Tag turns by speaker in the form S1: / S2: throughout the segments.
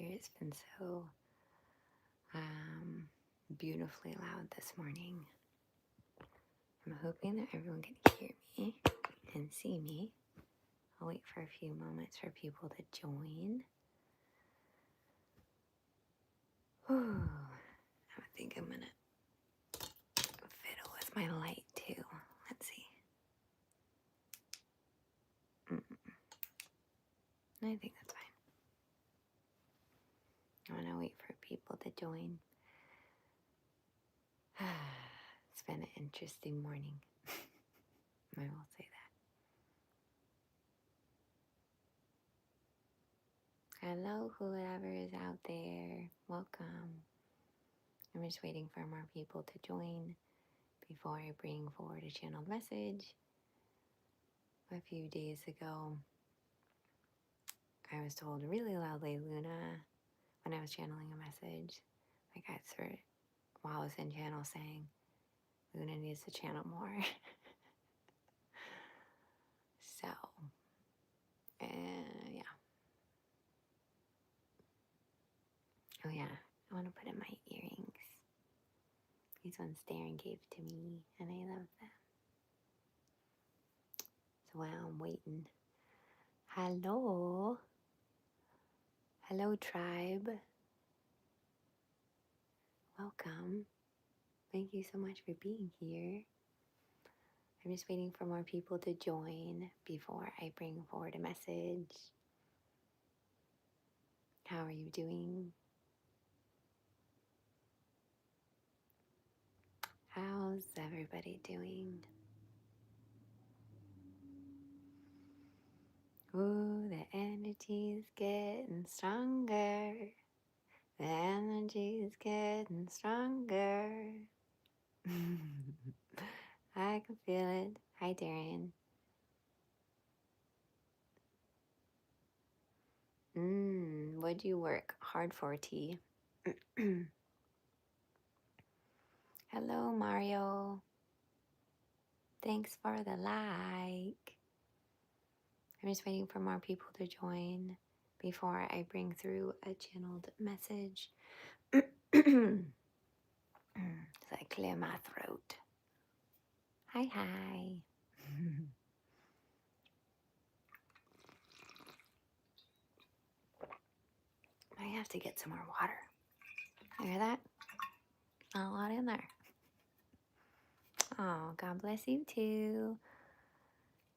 S1: here has been so beautifully loud this morning. I'm hoping that everyone can hear me and see me. I'll wait for a few moments for people to join. Ooh, I think I'm gonna fiddle with my light too. Let's see. I think that's fine. I want to wait for people to join. It's been an interesting morning. I will say that. Hello, whoever is out there. Welcome. I'm just waiting for more people to join before I bring forward a channeled message. A few days ago, I was told really loudly, Luna, when I was channeling a message, like I started while I was in channel saying, Luna needs to channel more. So, yeah. Oh yeah, I want to put in my earrings. These ones Darren gave to me, and I love them. So while I'm waiting, hello. Hello, tribe. Welcome. Thank you so much for being here. I'm just waiting for more people to join before I bring forward a message. How are you doing? How's everybody doing? Ooh, the energy's getting stronger. The energy's getting stronger. I can feel it. Hi, Darian. What'd you work hard for, T? Hello, Mario. Thanks for the like. I'm just waiting for more people to join before I bring through a channeled message. So I clear my throat. Hi, hi. I have to get some more water. You hear that? Not a lot in there. Oh, God bless you too.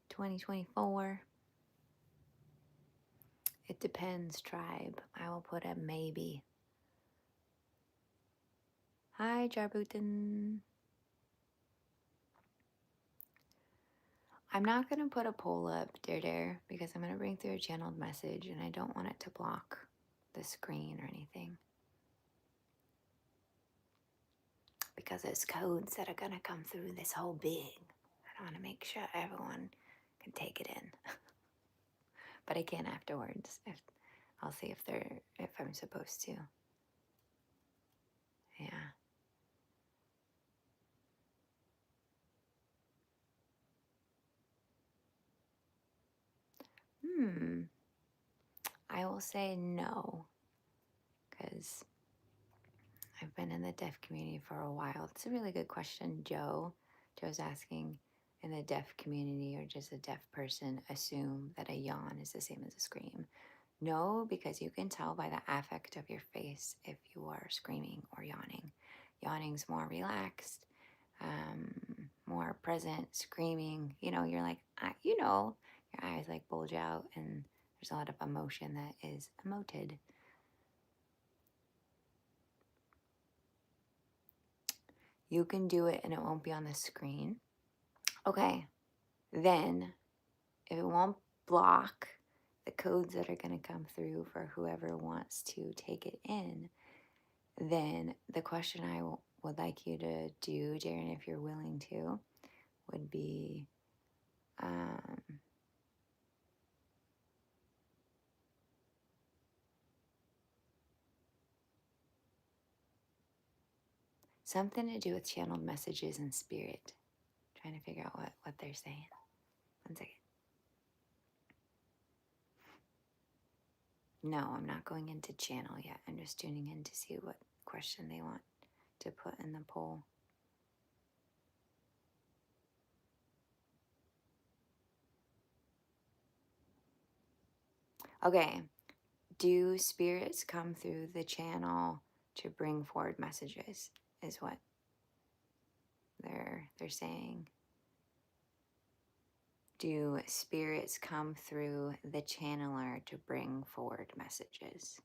S1: 2024. It depends, tribe. I will put a maybe. Hi, Jarbutin. I'm not going to put a poll up, Dare, because I'm going to bring through a channeled message and I don't want it to block the screen or anything. Because it's codes that are going to come through this whole big. I want to make sure everyone can take it in. But I can afterwards. I'll see if I'm supposed to. Yeah. I will say no, because I've been in the deaf community for a while. It's a really good question, Joe. Joe's asking, in the deaf community, or does a deaf person assume that a yawn is the same as a scream? No, because you can tell by the affect of your face if you are screaming or yawning. Yawning's more relaxed, more present. Screaming, you're like, your eyes like bulge out and there's a lot of emotion that is emoted. You can do it and it won't be on the screen. Okay, then if it won't block the codes that are going to come through for whoever wants to take it in, then the question I would like you to do, Darren, if you're willing to, would be something to do with channeled messages and spirit. Trying to figure out what they're saying. 1 second. No, I'm not going into channel yet. I'm just tuning in to see what question they want to put in the poll. Okay. Do spirits come through the channel to bring forward messages? Is what they're saying. Do spirits come through the channeler to bring forward messages?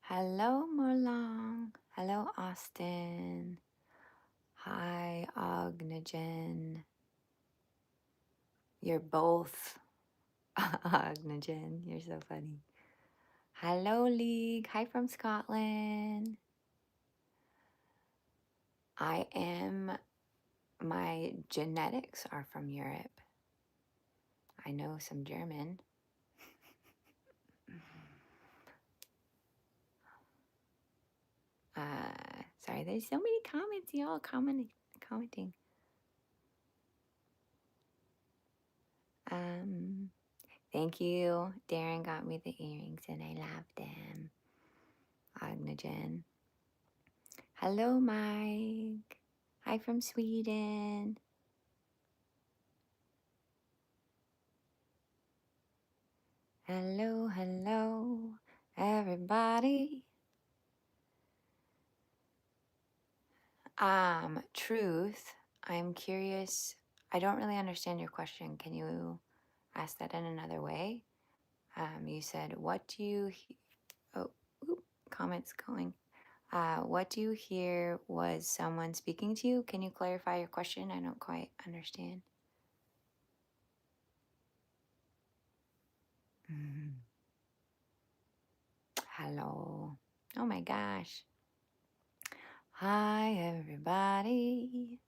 S1: Hello, Morlong. Hello, Austin. Hi, Ognagen. You're both Ognagen. You're so funny. Hello, League. Hi from Scotland. My genetics are from Europe. I know some German. Sorry, there's so many comments, y'all commenting. Thank you. Darren got me the earrings and I love them. Agnajen. Hello, Mike. Hi from Sweden. Hello, hello, everybody. Truth, I'm curious. I don't really understand your question. Can you ask that in another way? You said, what do you, oh, oop, comments going. What do you hear was someone speaking to you? Can you clarify your question? I don't quite understand. Hello. Oh my gosh. Hi, everybody.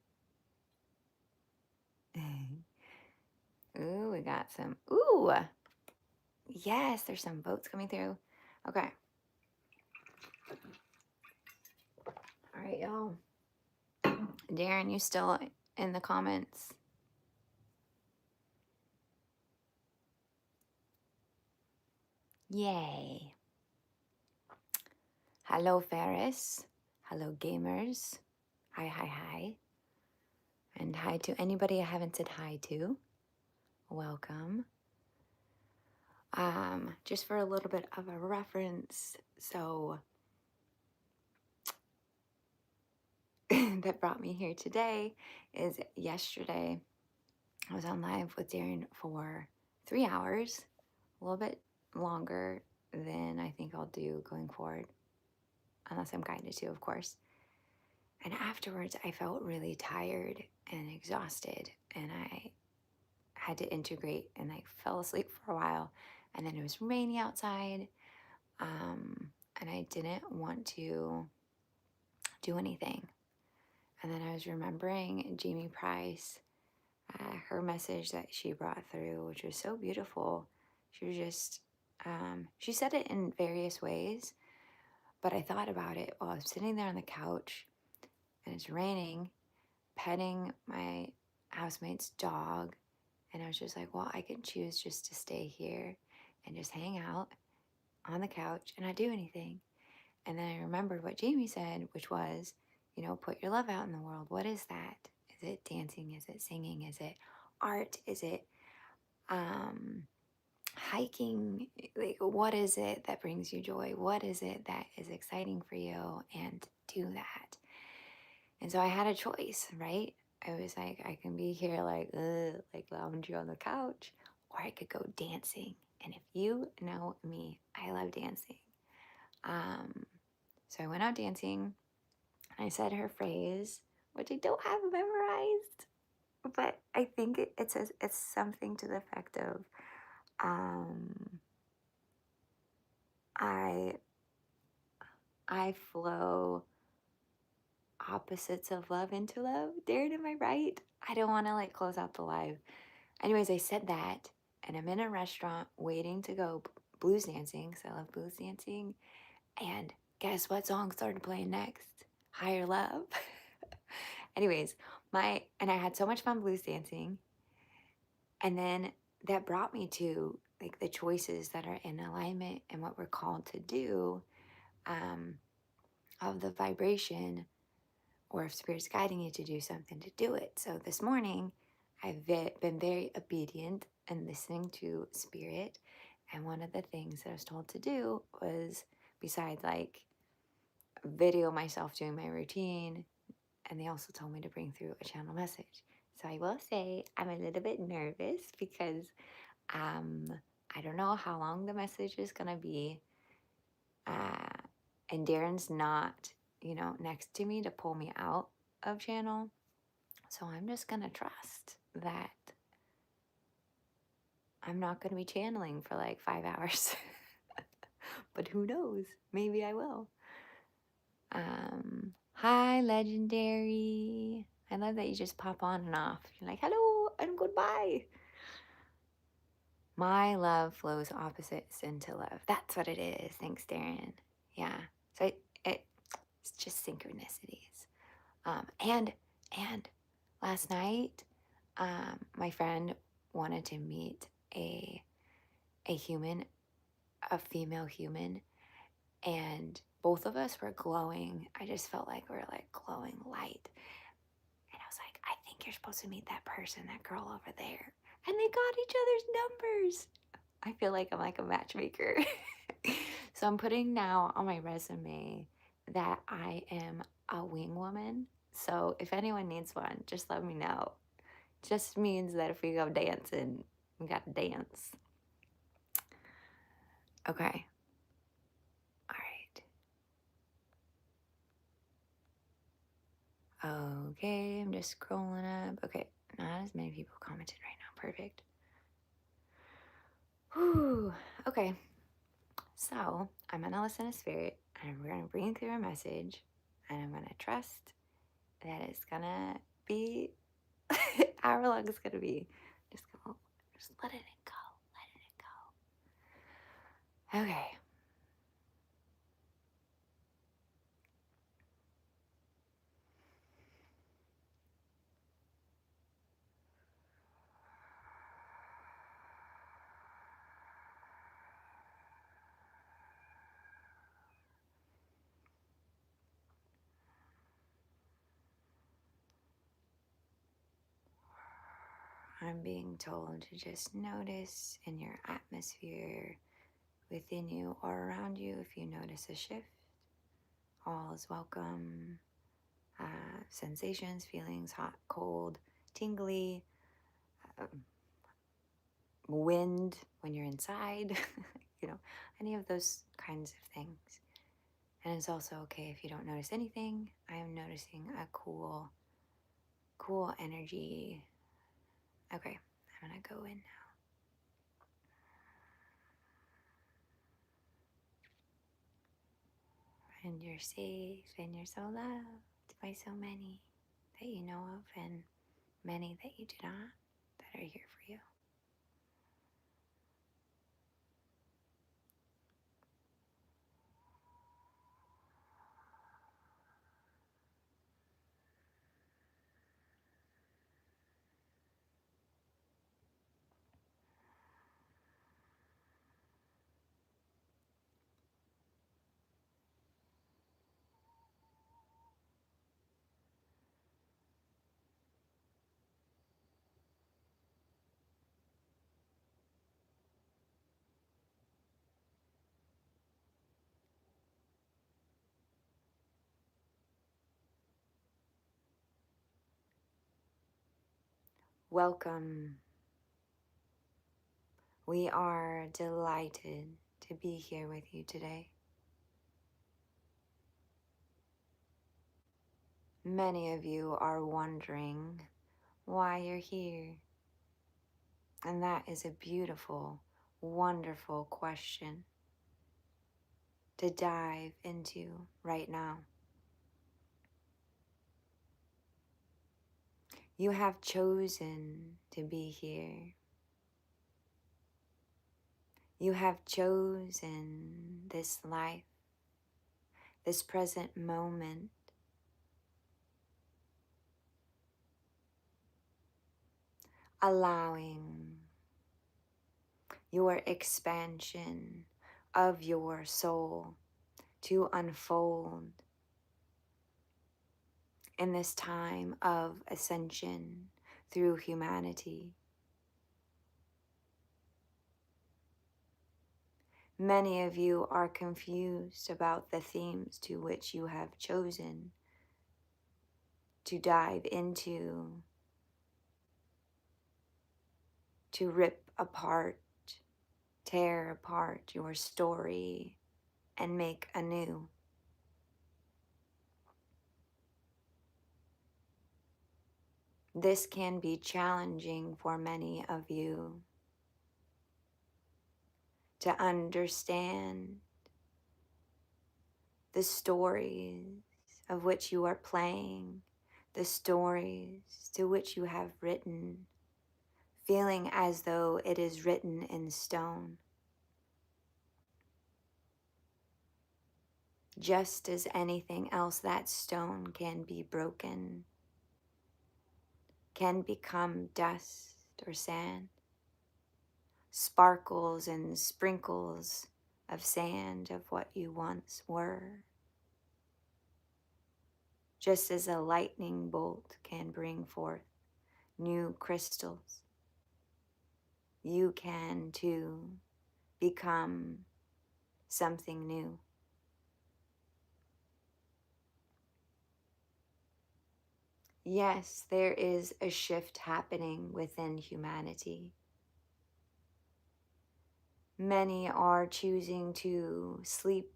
S1: Ooh, we got some. Ooh, yes, there's some votes coming through. Okay. All right, y'all. Darren, you still in the comments? Yay. Hello, Ferris. Hello, gamers. Hi, hi, hi. And hi to anybody I haven't said hi to. Welcome. Just for a little bit of a reference, so that brought me here today is yesterday I was on live with Darren for 3 hours, a little bit longer than I think I'll do going forward, unless I'm guided to, of course. And afterwards, I felt really tired and exhausted, and I had to integrate, and I fell asleep for a while. And then it was rainy outside, and I didn't want to do anything. And then I was remembering Jamie Price, her message that she brought through, which was so beautiful. She was just, she said it in various ways, but I thought about it while I was sitting there on the couch and it's raining, petting my housemate's dog. And I was just like, well, I can choose just to stay here and just hang out on the couch and not do anything. And then I remembered what Jamie said, which was, put your love out in the world. What is that? Is it dancing? Is it singing? Is it art? Is it hiking? Like, what is it that brings you joy? What is it that is exciting for you? And do that. And so I had a choice, right? I was like, I can be here like lounging on the couch, or I could go dancing. And if you know me, I love dancing. So I went out dancing. I said her phrase, which I don't have memorized, but I think it's something to the effect of, I flow opposites of love into love. Darren, am I right? I don't want to close out the live. Anyways, I said that, and I'm in a restaurant waiting to go blues dancing, because I love blues dancing. And guess what song started playing next? Higher Love. Anyways, and I had so much fun blues dancing. And then that brought me to like the choices that are in alignment and what we're called to do, um, of the vibration, or if spirit's guiding you to do something, to do it. So this morning I've been very obedient and listening to spirit, and one of the things that I was told to do was, besides like video myself doing my routine, and they also told me to bring through a channel message. So I will say I'm a little bit nervous because um, I don't know how long the message is going to be. Uh, and Darren's not, next to me to pull me out of channel. So I'm just going to trust that I'm not going to be channeling for like 5 hours. But who knows? Maybe I will. Hi, Legendary. I love that you just pop on and off. You're like, hello and goodbye. My love flows opposites into love. That's what it is. Thanks, Darren. Yeah. So it's just synchronicities. And last night, my friend wanted to meet a human, a female human, and both of us were glowing. I just felt like we were like glowing light. And I was like, I think you're supposed to meet that person, that girl over there. And they got each other's numbers. I feel like I'm like a matchmaker. So I'm putting now on my resume that I am a wing woman. So if anyone needs one, just let me know. Just means that if we go dancing, we got to dance. Okay. All right. Okay, I'm just scrolling up. Okay, not as many people commented right now. Perfect. Whew. Okay. So I'm gonna listen to spirit, and we're gonna bring through a message, and I'm gonna trust that it's gonna be however long it's gonna be. Just letting it go, letting it go. Okay. I'm being told to just notice in your atmosphere, within you or around you, if you notice a shift. All is welcome. Sensations, feelings, hot, cold, tingly, um, wind when you're inside, any of those kinds of things. And it's also okay if you don't notice anything. I am noticing a cool energy. Okay, I'm gonna go in now. And you're safe and you're so loved by so many that you know of and many that you do not, that are here for you. Welcome. We are delighted to be here with you today. Many of you are wondering why you're here. And that is a beautiful, wonderful question to dive into right now. You have chosen to be here. You have chosen this life, this present moment. Allowing your expansion of your soul to unfold in this time of ascension through humanity. Many of you are confused about the themes to which you have chosen to dive into, to rip apart, tear apart your story and make anew. This can be challenging for many of you to understand the stories of which you are playing, the stories to which you have written, feeling as though it is written in stone. Just as anything else, that stone can be broken, can become dust or sand, sparkles and sprinkles of sand of what you once were. Just as a lightning bolt can bring forth new crystals, you can too become something new. Yes, there is a shift happening within humanity. Many are choosing to sleep,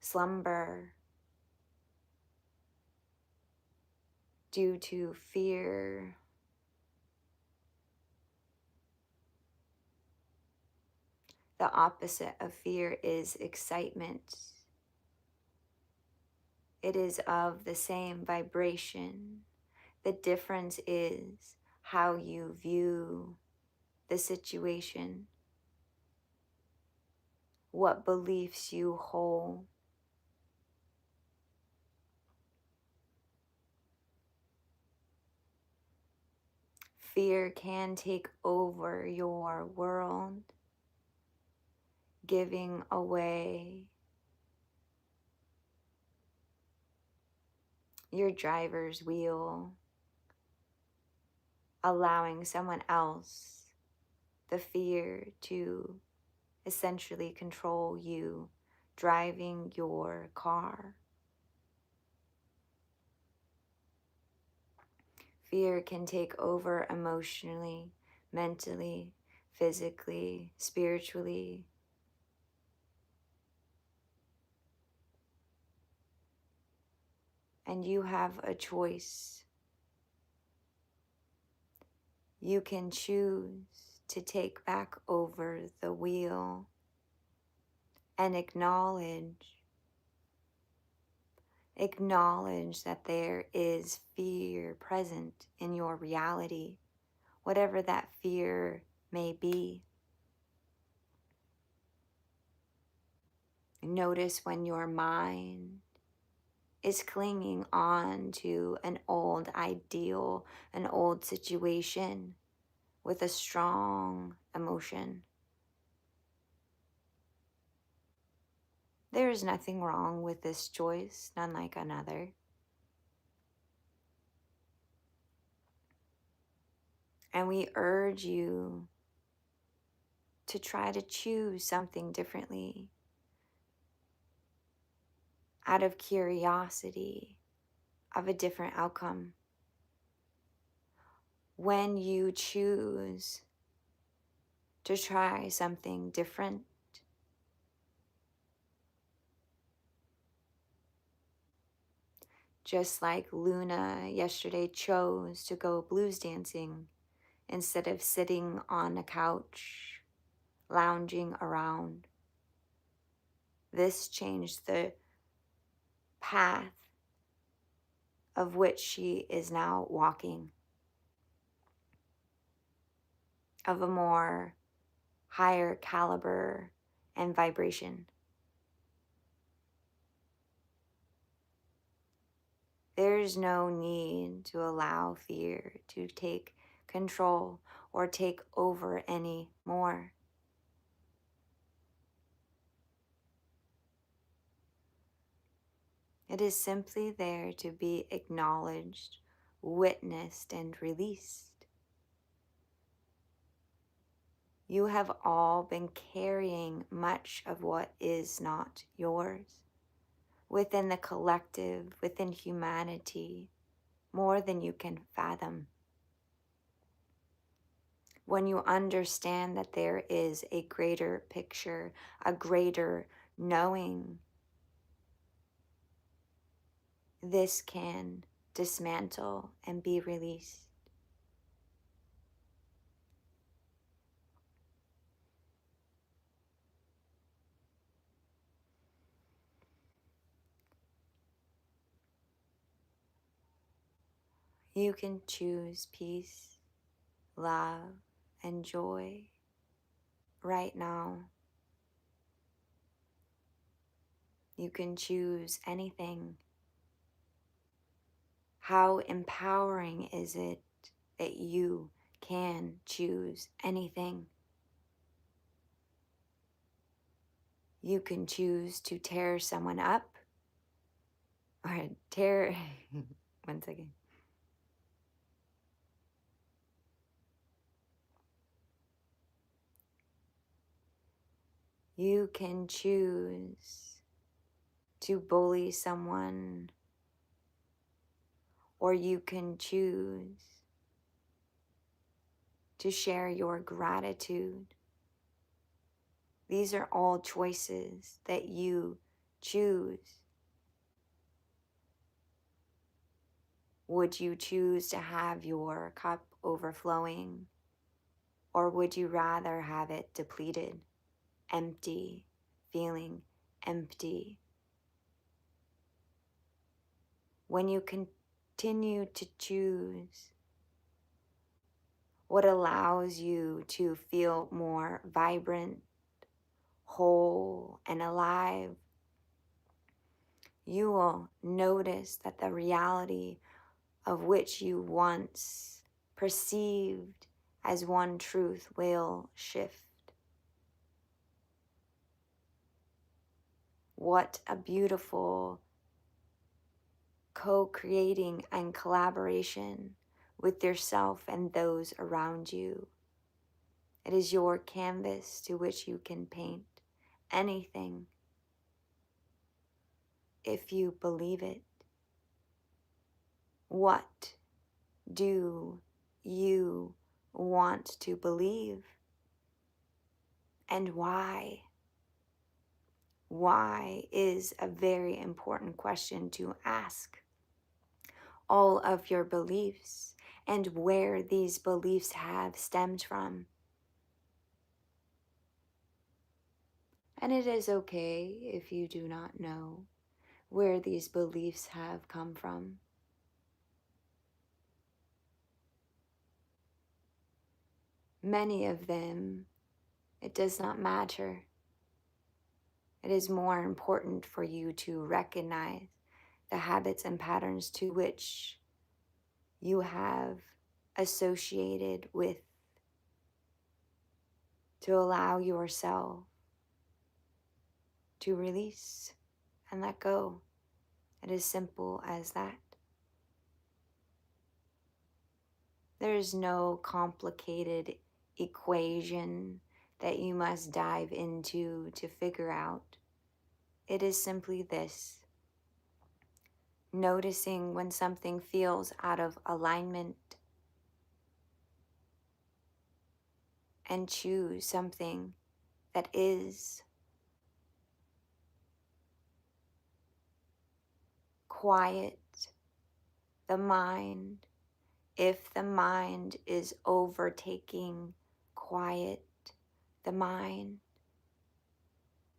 S1: slumber, due to fear. The opposite of fear is excitement. It is of the same vibration. The difference is how you view the situation, what beliefs you hold. Fear can take over your world, giving away your driver's wheel, allowing someone else the fear to essentially control you driving your car. Fear can take over emotionally, mentally, physically, spiritually. And you have a choice. You can choose to take back over the wheel and acknowledge that there is fear present in your reality, whatever that fear may be. Notice when your mind is clinging on to an old ideal, an old situation with a strong emotion. There is nothing wrong with this choice, none like another. And we urge you to try to choose something differently out of curiosity of a different outcome. When you choose to try something different, just like Luna yesterday chose to go blues dancing instead of sitting on a couch, lounging around. This changed the path of which she is now walking, of a more higher caliber and vibration. There's no need to allow fear to take control or take over any more. It is simply there to be acknowledged, witnessed, and released. You have all been carrying much of what is not yours within the collective, within humanity, more than you can fathom. When you understand that there is a greater picture, a greater knowing, this can dismantle and be released. You can choose peace, love, and joy right now. You can choose anything. How empowering is it that you can choose anything? You can choose to tear someone up or tear, one second. You can choose to bully someone, or you can choose to share your gratitude. These are all choices that you choose. Would you choose to have your cup overflowing, or would you rather have it depleted, empty, feeling empty? When you continue to choose what allows you to feel more vibrant, whole, and alive, you will notice that the reality of which you once perceived as one truth will shift. What a beautiful co-creating and collaboration with yourself and those around you. It is your canvas to which you can paint anything if you believe it. What do you want to believe? And why? Why is a very important question to ask. All of your beliefs and where these beliefs have stemmed from. And it is okay if you do not know where these beliefs have come from. Many of them, it does not matter. It is more important for you to recognize the habits and patterns to which you have associated with, to allow yourself to release and let go. It is simple as that. There is no complicated equation that you must dive into to figure out. It is simply this: noticing when something feels out of alignment and choose something that is. Quiet the mind. If the mind is overtaking, quiet the mind.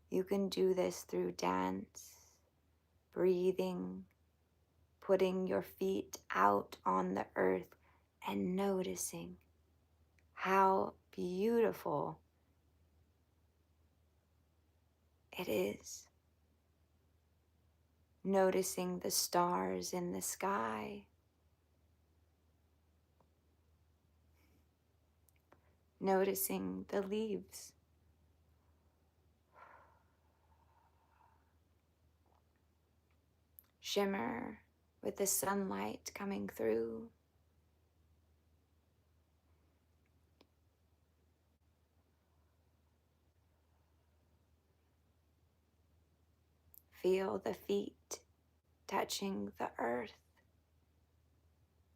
S1: You can do this through dance, breathing, putting your feet out on the earth and noticing how beautiful it is. Noticing the stars in the sky. noticing the leaves shimmer with the sunlight coming through. Feel the feet touching the earth,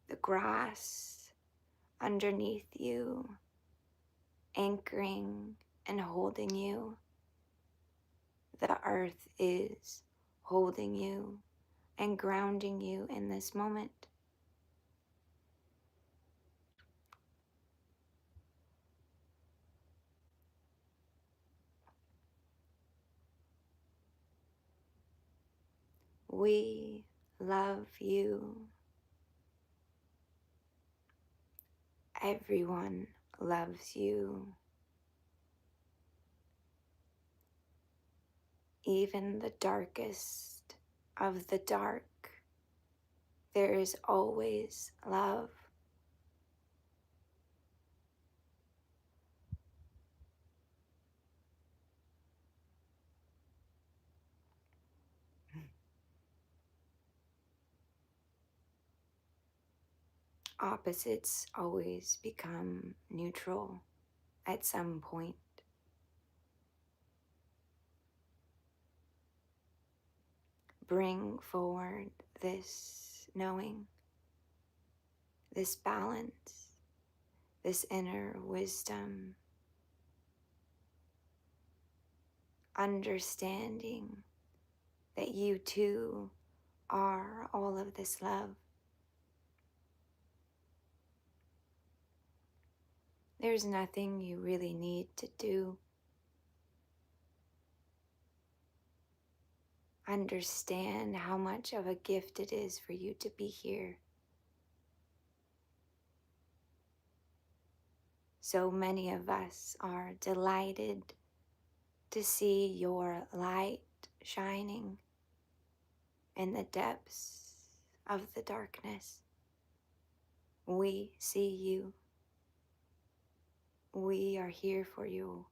S1: the grass underneath you, anchoring and holding you. The earth is holding you and grounding you in this moment. We love you. Everyone loves you. Even the darkest of the dark, there is always love. Opposites always become neutral at some point. Bring forward this knowing, this balance, this inner wisdom, understanding that you too are all of this love. There's nothing you really need to do. Understand how much of a gift it is for you to be here. So many of us are delighted to see your light shining in the depths of the darkness. We see you. We are here for you.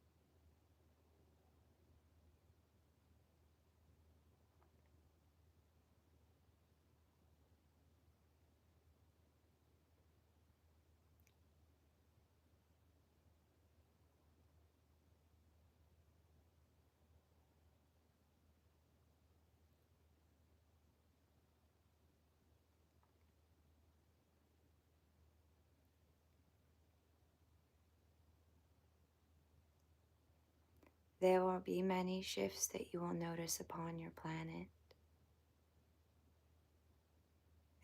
S1: There will be many shifts that you will notice upon your planet.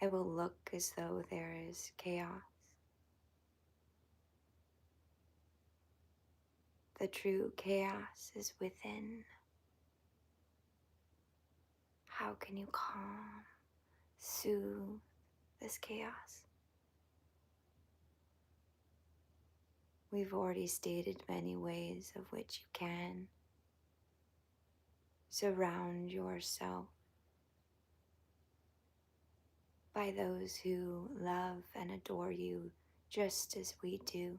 S1: It will look as though there is chaos. The true chaos is within. How can you calm, soothe this chaos? We've already stated many ways of which you can surround yourself by those who love and adore you just as we do.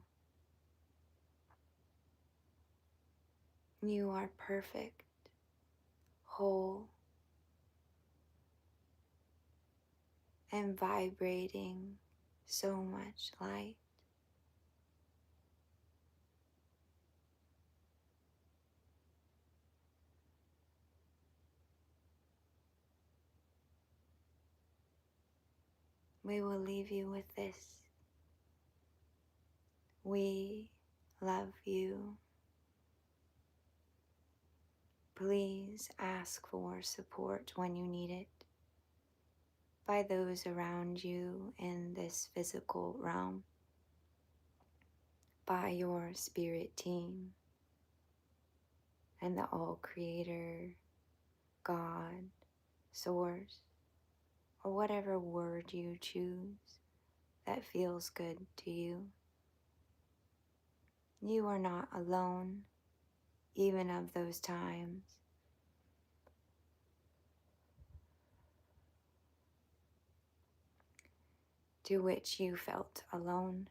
S1: You are perfect, whole, and vibrating so much light. We will leave you with this. We love you. Please ask for support when you need it by those around you in this physical realm, by your spirit team and the All Creator, God, Source, or whatever word you choose that feels good to you. You are not alone, even of those times. To which you felt alone.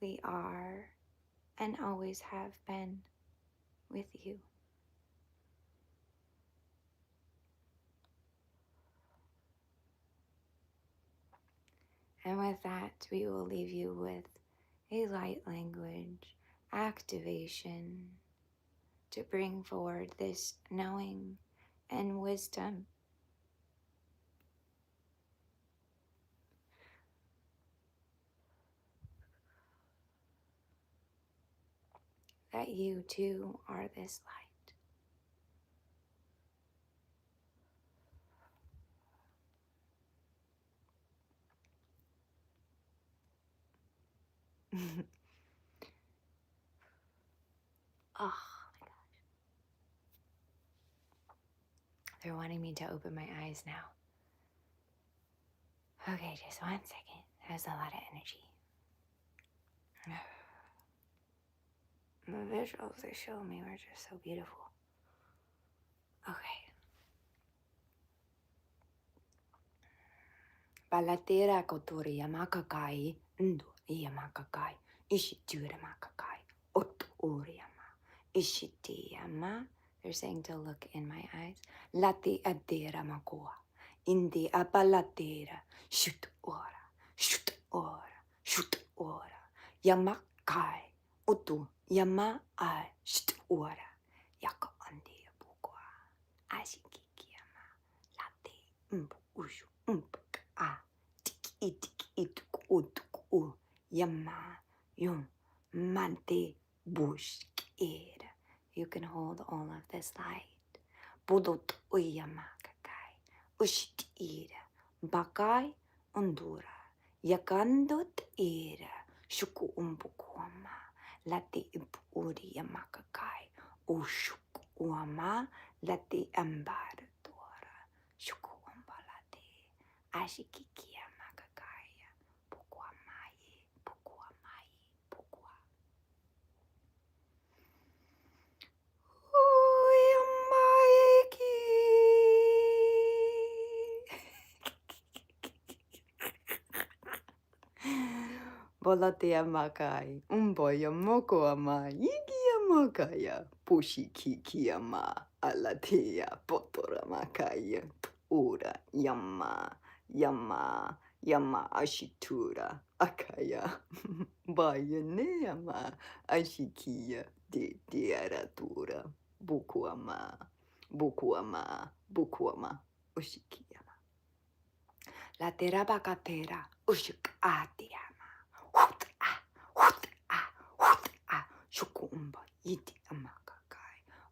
S1: we are and always have been with you. And with that, we will leave you with a light language activation to bring forward this knowing and wisdom that you too are this light. Oh, they're wanting me to open my eyes now. Okay, just 1 second. That's a lot of energy. The visuals they showed me were just so beautiful. Okay. Balatera kotori yamakakai, ndo yamakakai, ishitura makakai, otu oriyama, ishitiyama. They're saying to look in my eyes. Lati adera makoa, indi abalatera, shoot ora, shoot ora, shoot ora, yamakai, otu, yama ai, shoot ora, yaka andi abukwa, ashikikiyama, lati, ushu, ah, tiki yama, yum, mante, bush, kid. You can hold all of this light. Budot uyamakakai, ushit ira, bakai, undura, yakandot ira, shuku umbukuama, lati ipuri yamakakai, ushuk uama, lati ambardora, shuku umbalati, ashikikia makakaya, pukuamaye, pukuamaye, pukua. Bolatea makai, umboya moko ama, yigia makaya, pushi kiki ama, alatea potora makaya, ura yama, yama, yama ashitura, akaya, baya ama, ashikia, de diaratura, bukuama, bukuama, bukuama, ushikiyama. La terabakatera, ushik atia.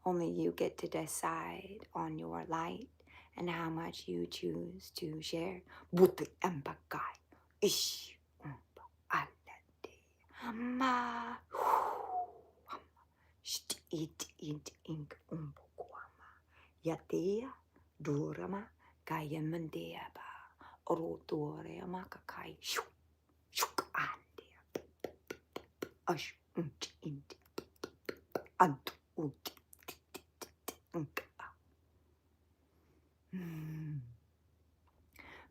S1: Only you get to decide on your light and how much you choose to share. Buti empakai, ish umba alade, ama, shit it ink umbukwama, yatea durama kaya mandeaba, orotore amakakai, shuk andea, ash inti, antu uti.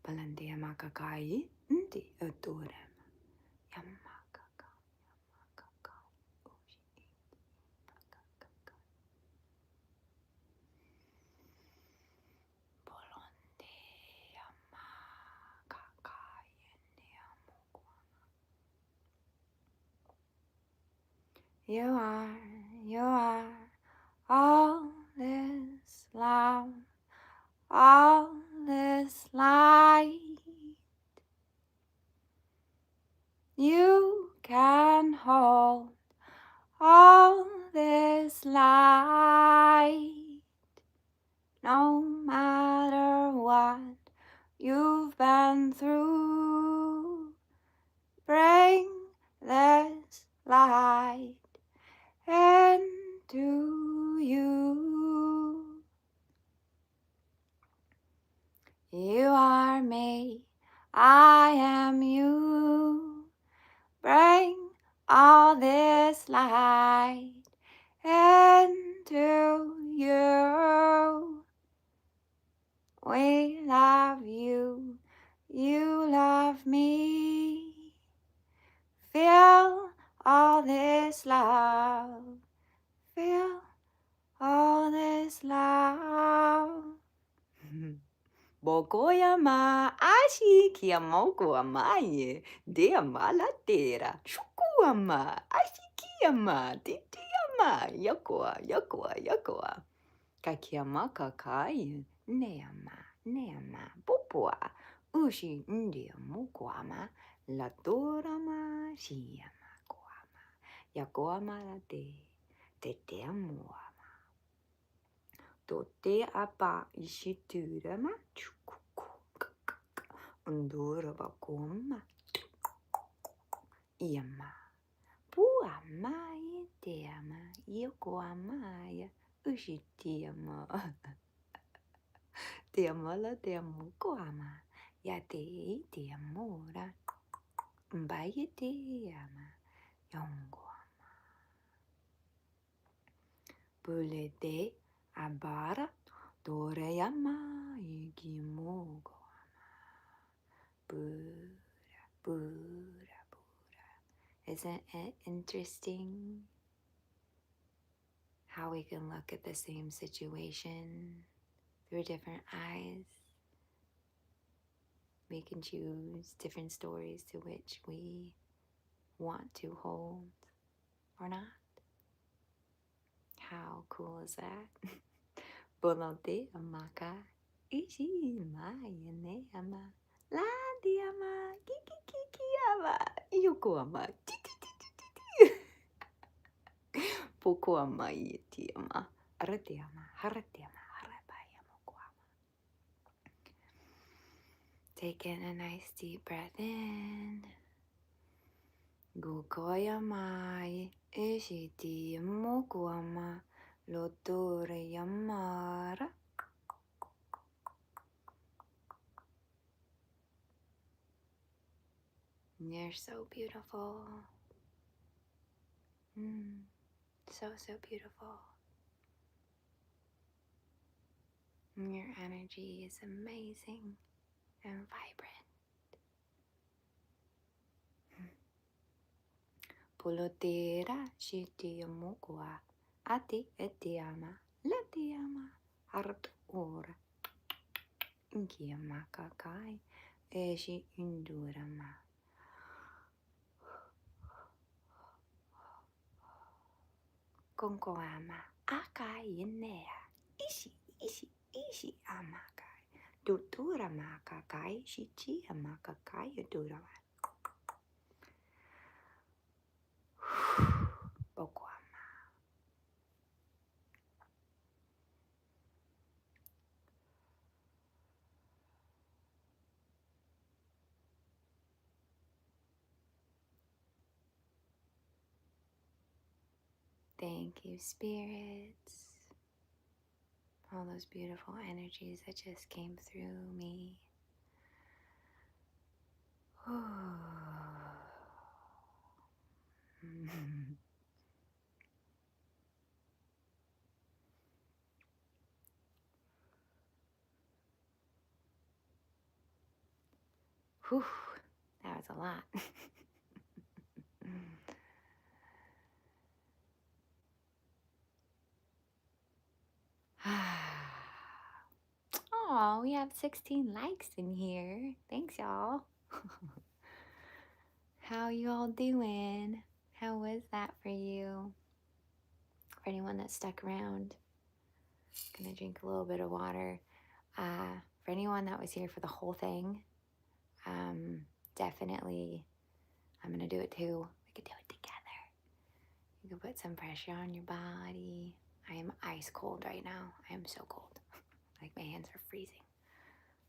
S1: Balandia makakai, ndi adorem. Yamakaka, yamakaka, oshi, pakakaka. Bolonde, yamakakai, yamukwa. You are all this love, all this light. You can hold all this light, no matter what you've been through. Bring this light into you. You are me, I am you. Bring all this light into you. We love you, you love me. Feel all this love. Feel all this love. Bogoyama ashi kiamoko ye de amalatera. Shukuama ashi kiyama titiama yakoa yakoa yakoa. Kakiama kakai neama popoa. Ushi ndia mukwama la torama shiyama kwama. Yakoama la te amua. Tote apa ishiturama chukuku undura bakoma iyama puama iteama yokoamaya ushitiama te amala te amukoama ya te amora mbaye te ama yongoama bulete abara Dorayama Igimogo Buddha, Buddha, Buddha. Isn't it interesting how we can look at the same situation through different eyes? We can choose different stories to which we want to hold or not. How cool is that? Bolonte amaka ishi mayane ama la diama kiki ama yoko ama poko ama yeti ama arate ama harabaya moko ama. Take in a nice deep breath in. Gokoya mai ishiti moko ama lotore yamara. You're so beautiful. So beautiful. Your energy is amazing and vibrant. Polotera shitiamukwa ati etiama letiama hart ora inkiama kakai eshi indurama. Konkoama akai inea ishi amakai dutura makakai shichi amakakai durama. Bokwama. Thank you, spirits. All those beautiful energies that just came through me. Whew, that was a lot. Oh, we have 16 likes in here. Thanks, y'all. How you all doing? How was that for you? For anyone that stuck around, I'm gonna drink a little bit of water. For anyone that was here for the whole thing, definitely, I'm gonna do it too. We could do it together. You can put some pressure on your body. I am ice cold right now. I am so cold. Like my hands are freezing.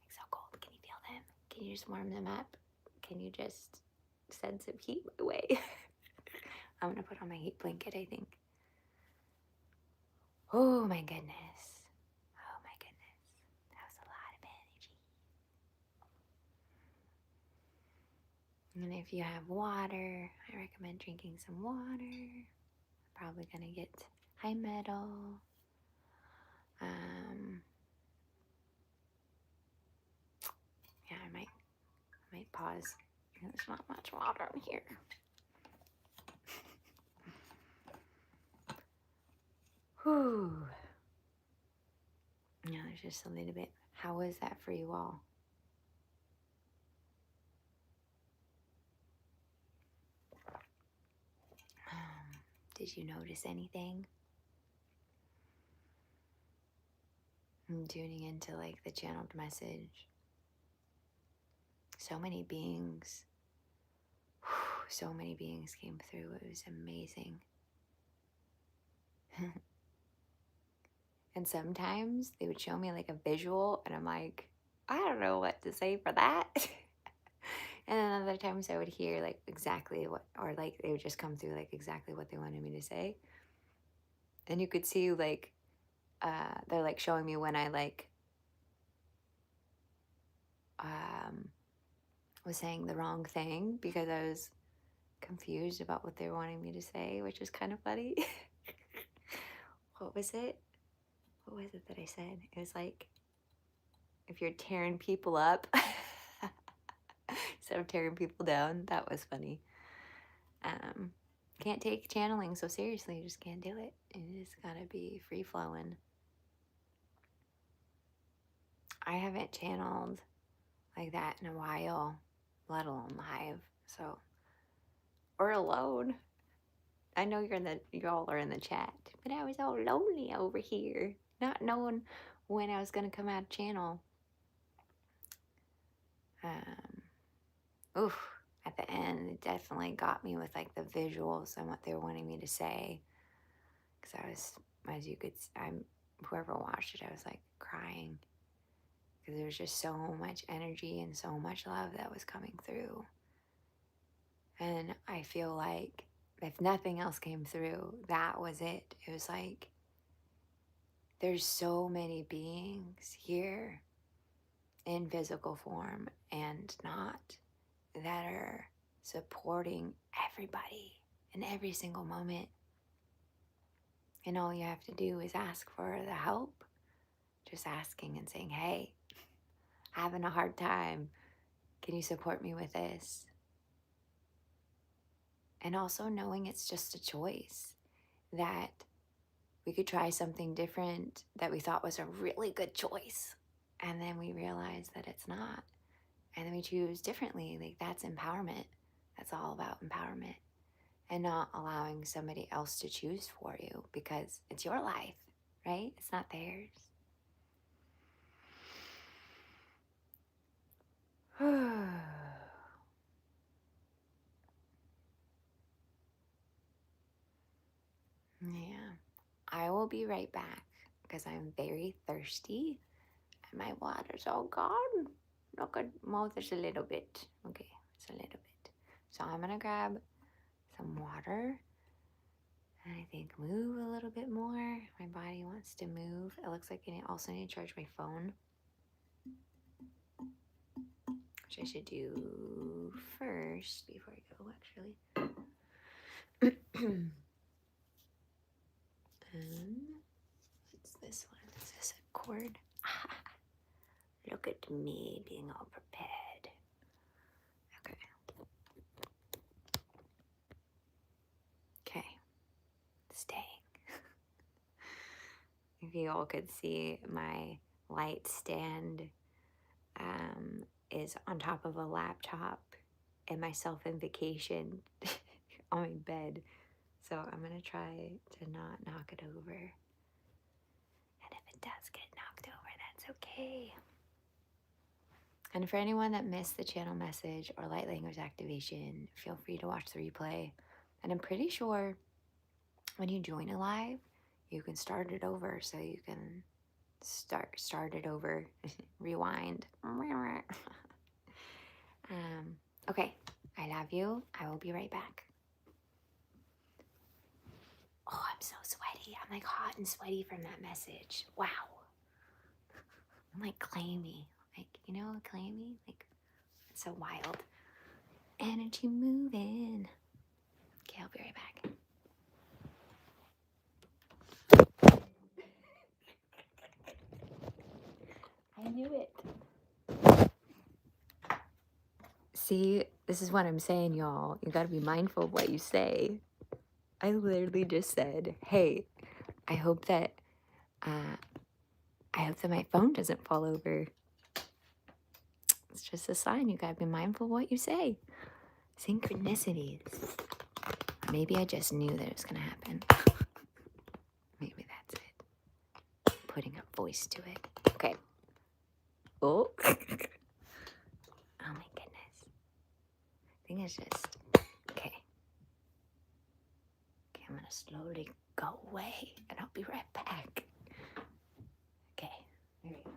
S1: Like so cold. Can you feel them? Can you just warm them up? Can you just send some heat my way? I'm gonna put on my heat blanket, I think. Oh my goodness. Oh my goodness. That was a lot of energy. And if you have water, I recommend drinking some water. Probably gonna get high metal. Yeah, I might pause. There's not much water in here. Whew. Now there's just a little bit. How was that for you all? Did you notice anything? I'm tuning into like the channeled message. So many beings. So many beings came through. It was amazing. And sometimes they would show me like a visual, and I'm like, I don't know what to say for that. And then other times I would hear like exactly what, or like they would just come through like exactly what they wanted me to say. And you could see like, they're like showing me when I like was saying the wrong thing because I was confused about what they were wanting me to say, which is kind of funny. What was it? What was it that I said? It was like, if you're tearing people up instead of tearing people down. That was funny. Can't take channeling so seriously. You just can't do it. You just gotta be free flowing. I haven't channeled like that in a while, let alone live. So, or alone. I know y'all are in the chat, but I was all lonely over here, not knowing when I was gonna come out of channel. Oof, at the end, it definitely got me with like the visuals and what they were wanting me to say. Because I was, as you could, whoever watched it, I was like crying. Because there was just so much energy and so much love that was coming through. And I feel like if nothing else came through, that was it. It was like, there's so many beings here in physical form and not that are supporting everybody in every single moment. And all you have to do is ask for the help. Just asking and saying, hey, having a hard time. Can you support me with this? And also knowing it's just a choice, that we could try something different that we thought was a really good choice. And then we realize that it's not. And then we choose differently. Like, that's empowerment. That's all about empowerment. And not allowing somebody else to choose for you, because it's your life, right? It's not theirs. Yeah. I will be right back because I'm very thirsty and my water's all gone. Look at, well, there's a little bit. Okay, it's a little bit. So I'm gonna grab some water and I think move a little bit more. My body wants to move. It looks like I also need to charge my phone, which I should do first before I go, actually. What's this one? Is this a cord? Look at me being all prepared. Okay. Okay. Staying. If you all could see, my light stand is on top of a laptop and my self-invocation on my bed. So I'm going to try to not knock it over. And if it does get knocked over, that's okay. And for anyone that missed the channel message or light language activation, feel free to watch the replay. And I'm pretty sure when you join a live, you can start it over, so you can start it over, rewind. Okay, I love you. I will be right back. Oh, I'm so sweaty. I'm like hot and sweaty from that message. Wow. I'm like clammy. Like, you know, clammy? Like, it's so wild. Energy moving. Okay, I'll be right back. I knew it. See, this is what I'm saying, y'all. You gotta be mindful of what you say. I literally just said, hey, I hope that uh, I hope that my phone doesn't fall over. It's just a sign. You gotta be mindful of what you say. Synchronicities. Maybe I just knew that it was gonna happen. Maybe that's it. Putting a voice to it. Okay. Oh. Oh my goodness. I think it's just okay. Okay, I'm gonna slowly go away and I'll be right back. Okay, there you go.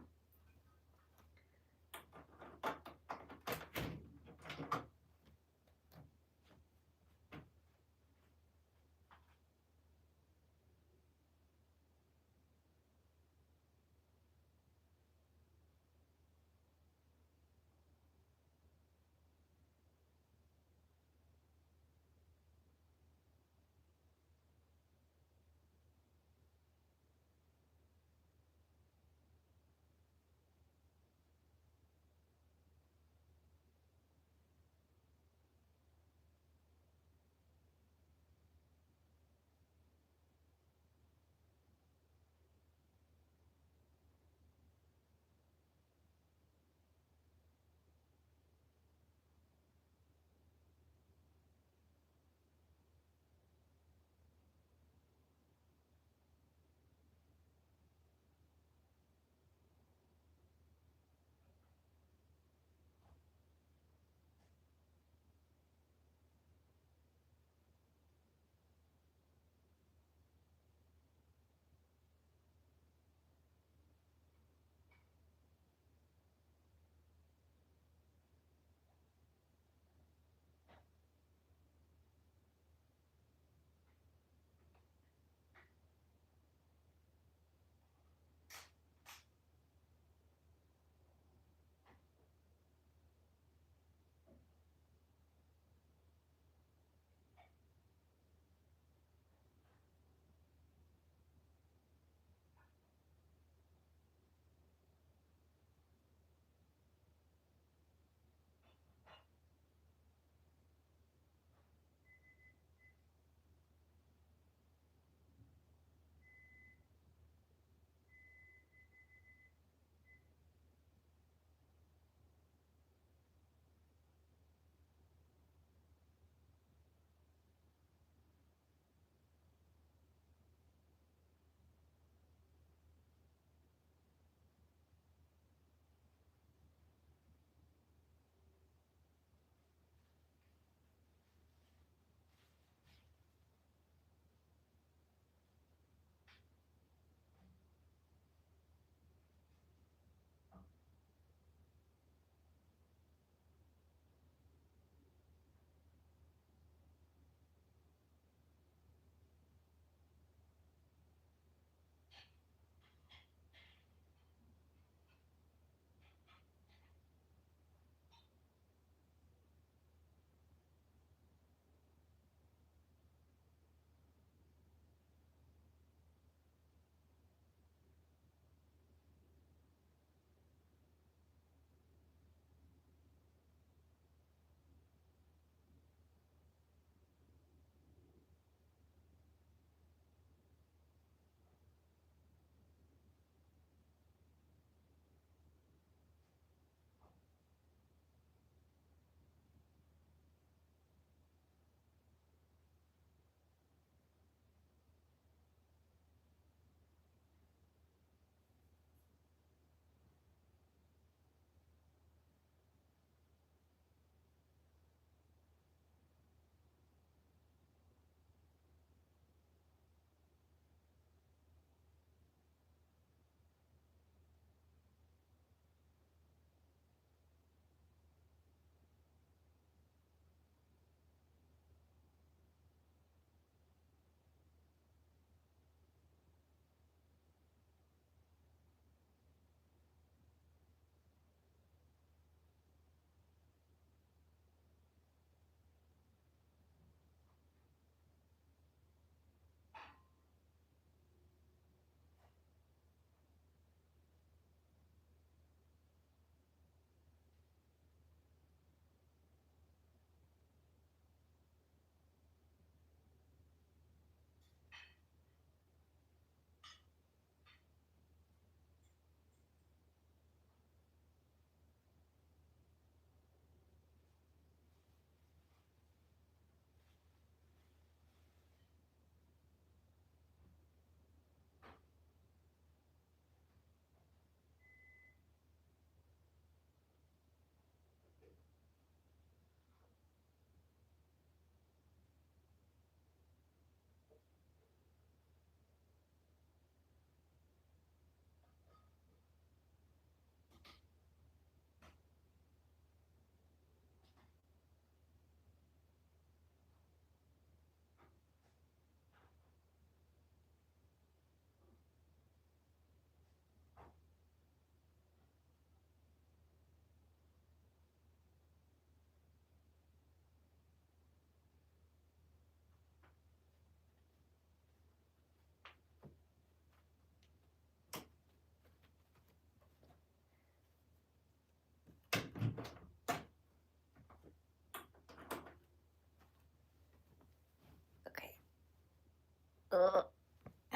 S1: Ugh.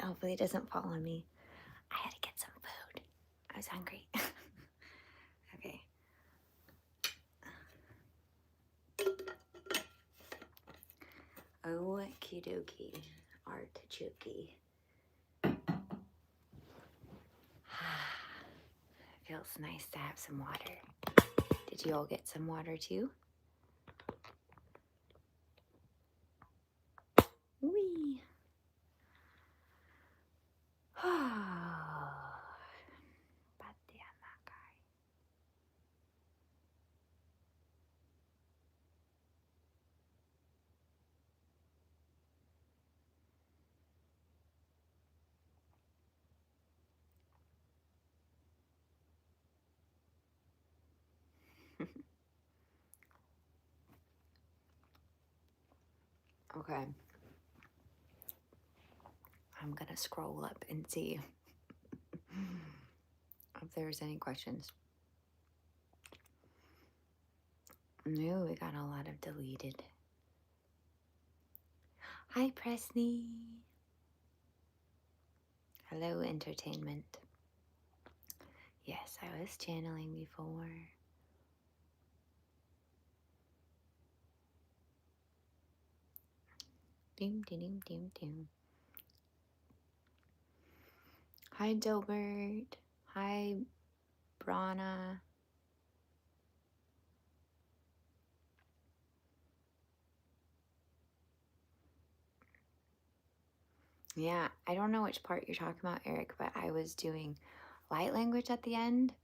S1: Hopefully it doesn't fall on me. I had to get some food. I was hungry. Okay. Okie dokie. Artichoke. Feels nice to have some water. Did you all get some water too? Wee. Okay. I'm gonna scroll up and see if there's any questions. No, we got a lot of deleted. Hi, Presney. Hello, entertainment. Yes, I was channeling before. Doom, doom, doom, doom, doom. Hi, Dilbert. Hi, Brana. Yeah, I don't know which part you're talking about, Eric, but I was doing light language at the end.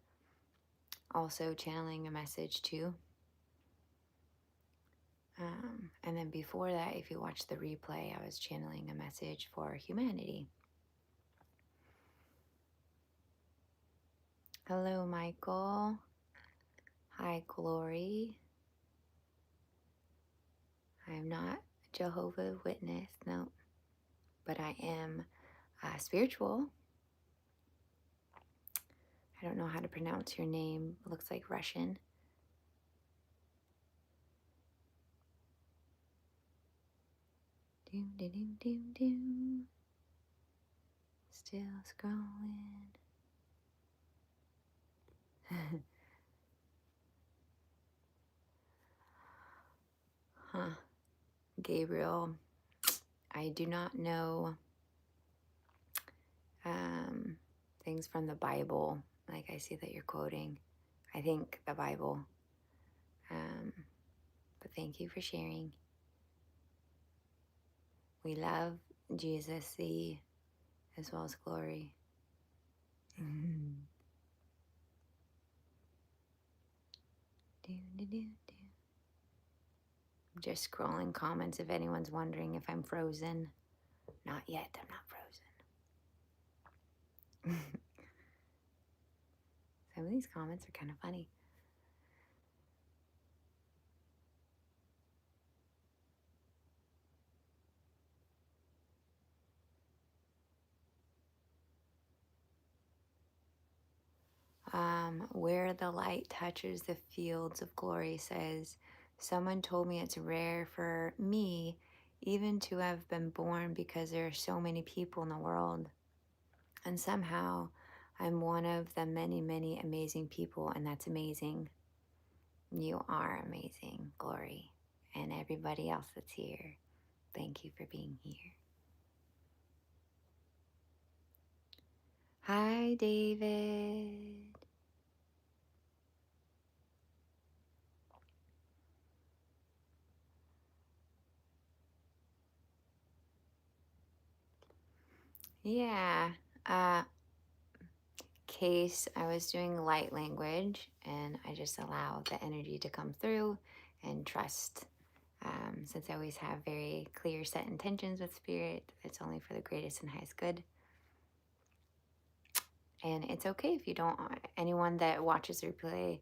S1: Also channeling a message too. And then before that, if you watch the replay, I was channeling a message for humanity. Hello, Michael. Hi, Glory. I'm not Jehovah's Witness, no, but I am spiritual. I don't know how to pronounce your name. It looks like Russian. Doom, doom, doom, doom, doom. Still scrolling. Huh. Gabriel, I do not know things from the Bible. Like I see that you're quoting. I think the Bible. But thank you for sharing. We love Jesus, thee, as well as glory. I'm just scrolling comments if anyone's wondering if I'm frozen. Not yet, I'm not frozen. Some of these comments are kind of funny. Where the light touches the fields of glory says, someone told me it's rare for me even to have been born because there are so many people in the world. And somehow I'm one of the many, many amazing people, and that's amazing. You are amazing, Glory. And everybody else that's here, thank you for being here. Hi, David. Yeah. Case I was doing light language, and I just allow the energy to come through and trust. Since I always have very clear set intentions with spirit, it's only for the greatest and highest good. And it's okay if you don't. Anyone that watches replay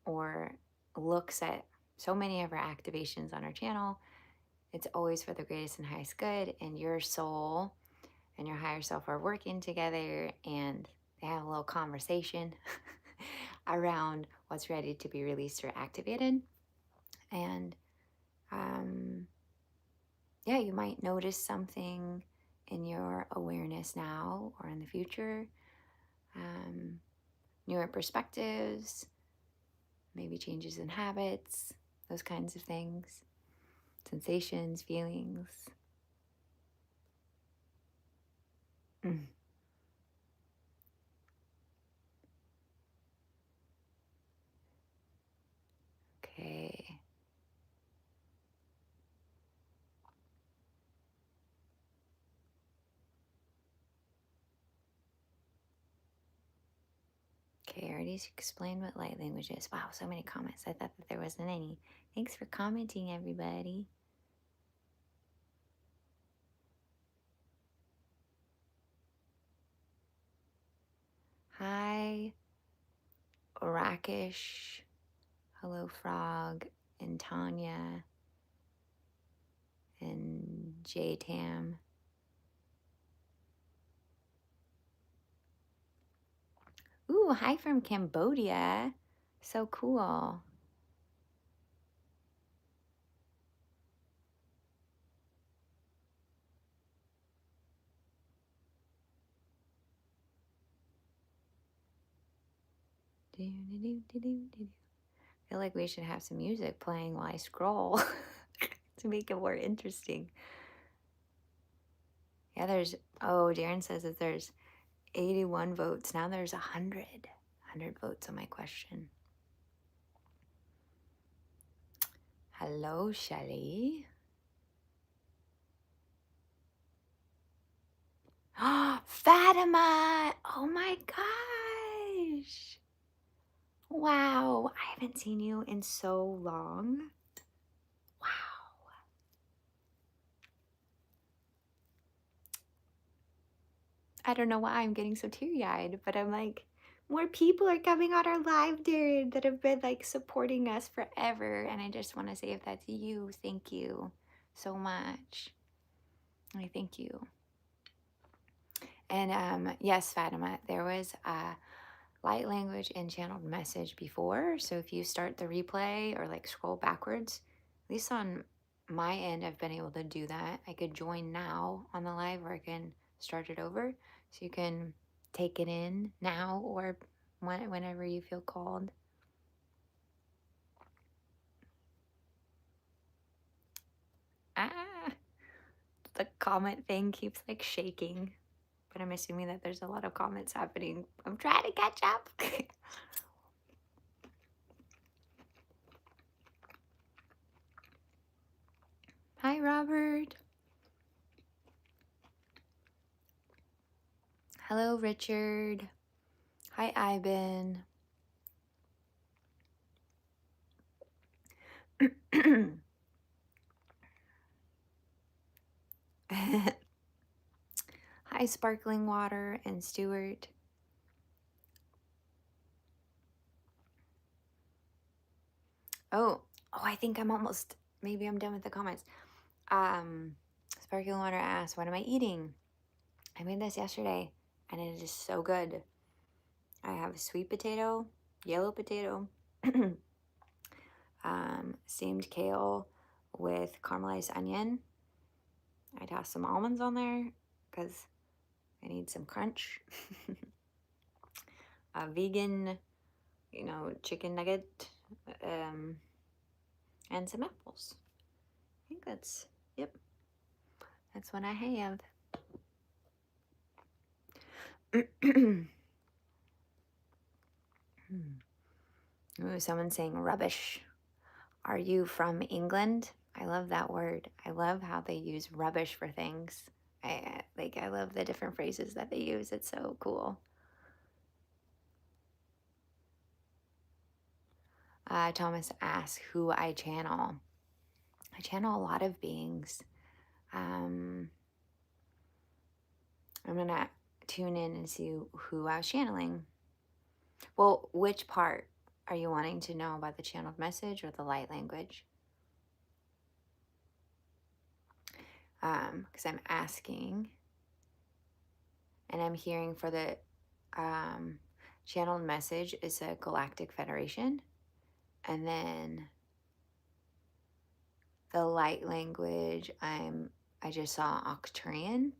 S1: or looks at so many of our activations on our channel, it's always for the greatest and highest good. And your soul and your higher self are working together, and they have a little conversation around what's ready to be released or activated. And yeah, you might notice something in your awareness now or in the future, newer perspectives, maybe changes in habits, those kinds of things, sensations, feelings. Mm. Okay. Okay, I already explained what light language is. Wow, so many comments. I thought that there wasn't any. Thanks for commenting, everybody. Hi, Rakish. Hello, Frog. And Tanya. And J Tam. Ooh, hi from Cambodia. So cool. I feel like we should have some music playing while I scroll to make it more interesting. Yeah, Darren says that there's 81 votes. Now there's 100 votes on my question. Hello, Shelly. Fatima! Oh my gosh! Wow, I haven't seen you in so long. Wow. I don't know why I'm getting so teary-eyed, but I'm like, more people are coming on our live, Darren, that have been like supporting us forever. And I just want to say, if that's you, thank you so much. I thank you. And yes, Fatima, there was a light language and channeled message before. So if you start the replay or like scroll backwards, at least on my end, I've been able to do that. I could join now on the live, or I can start it over. So you can take it in now or whenever you feel called. Ah, the comment thing keeps like shaking, but I'm assuming that there's a lot of comments happening. I'm trying to catch up. Hi, Robert. Hello, Richard. Hi, Ivan. Hi, Sparkling Water and Stuart. I think maybe I'm done with the comments. Sparkling Water asked, what am I eating? I made this yesterday and it is so good. I have sweet potato, yellow potato, steamed kale with caramelized onion. I tossed some almonds on there because I need some crunch. A vegan, chicken nugget, and some apples. I think that's what I have. Ooh, someone's saying rubbish. Are you from England? I love that word. I love how they use rubbish for things. I love the different phrases that they use. It's so cool. Thomas asks who I channel. I channel a lot of beings. I'm gonna tune in and see who I was channeling. Well, which part are you wanting to know about, the channeled message or the light language? Because I'm asking, and I'm hearing for the channeled message is a galactic federation, and then The light language, I just saw Octurian,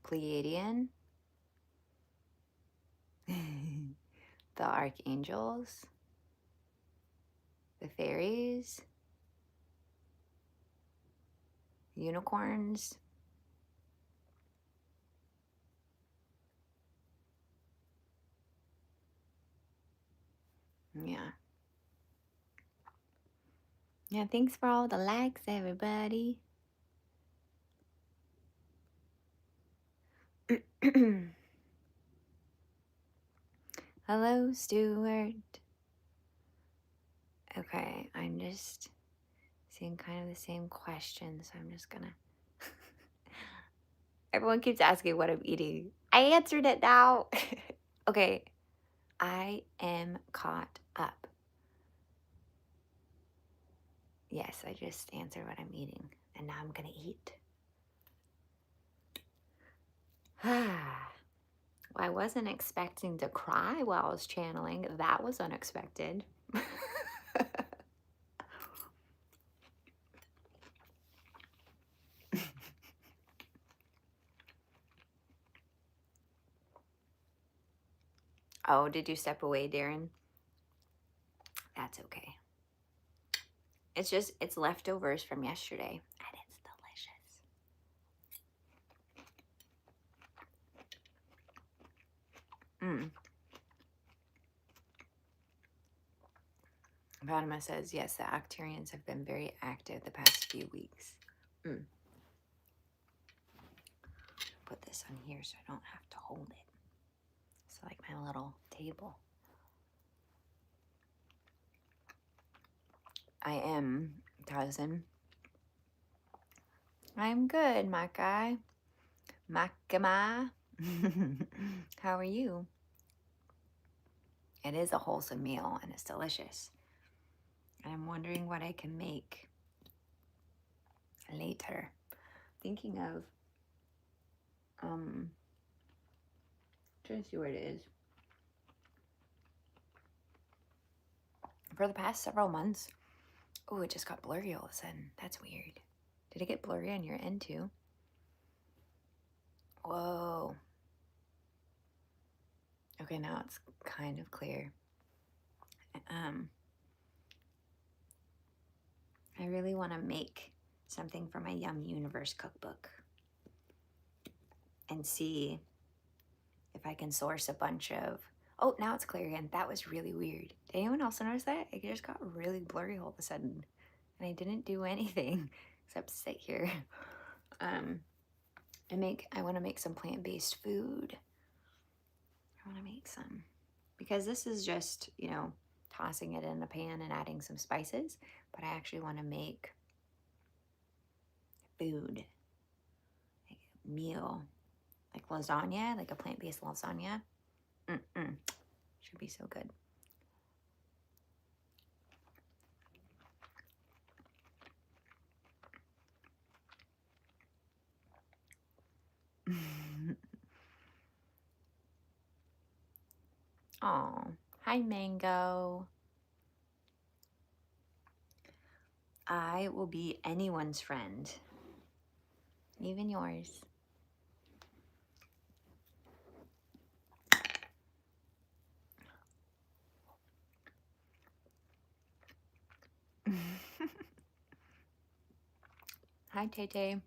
S1: Pleiadian, the archangels, the fairies, unicorns. Yeah. Yeah, thanks for all the likes, everybody. Hello, Stuart. Okay, I'm just seeing kind of the same question, so I'm just gonna. Everyone keeps asking what I'm eating. I answered it now. Okay, I am caught up. Yes, I just answered what I'm eating, and now I'm gonna eat. I wasn't expecting to cry while I was channeling. That was unexpected. Oh, did you step away, Darren? That's okay. It's leftovers from yesterday, and it's delicious. Fatima says, yes, the Octarians have been very active the past few weeks. Put this on here so I don't have to hold it. It's like my little table. I am, cousin. I'm good, my guy. Makama. How are you? It is a wholesome meal and it's delicious. And I'm wondering what I can make later. Thinking of, trying to see what it is. For the past several months, oh, it just got blurry all of a sudden. That's weird. Did it get blurry on your end too? Whoa. Okay, now it's kind of clear. I really want to make something for my Yum Universe cookbook and see if I can source a bunch of. Oh, now it's clear again. That was really weird. Did anyone else notice that? It just got really blurry all of a sudden, and I didn't do anything except sit here. I want to make some plant-based food. I want to make some because this is just, tossing it in a pan and adding some spices, but I actually want to make food, like a meal, like lasagna, like a plant-based lasagna. Should be so good. Oh, hi, Mango. I will be anyone's friend, even yours. Hi, Tay Tay.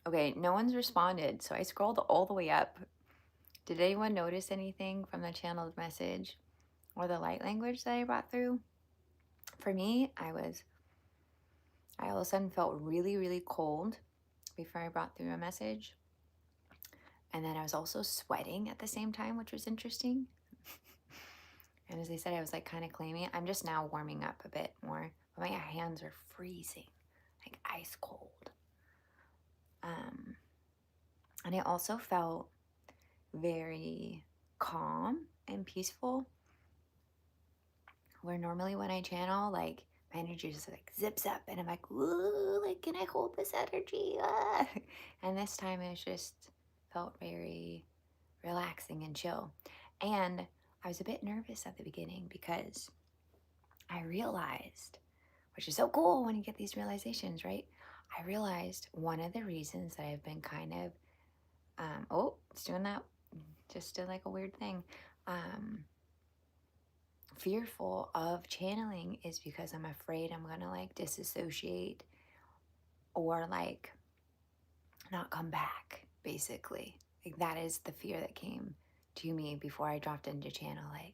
S1: Okay, no one's responded, so I scrolled all the way up. Did anyone notice anything from the channeled message or the light language that I brought through? For me, I all of a sudden felt really, really cold before I brought through a message. And then I was also sweating at the same time, which was interesting. And as I said, I was like kind of claiming it. I'm just now warming up a bit more, but my hands are freezing, like ice cold. And I also felt very calm and peaceful. Where normally when I channel, like my energy just like zips up and I'm like, ooh, like, can I hold this energy? Ah. And this time it just felt very relaxing and chill. And I was a bit nervous at the beginning because I realized, which is so cool when you get these realizations, right? I realized one of the reasons that I've been kind of, oh, it's doing that, just did like a weird thing, fearful of channeling is because I'm afraid I'm gonna like disassociate or like not come back, basically. Like that is the fear that came to me before I dropped into channel. Like,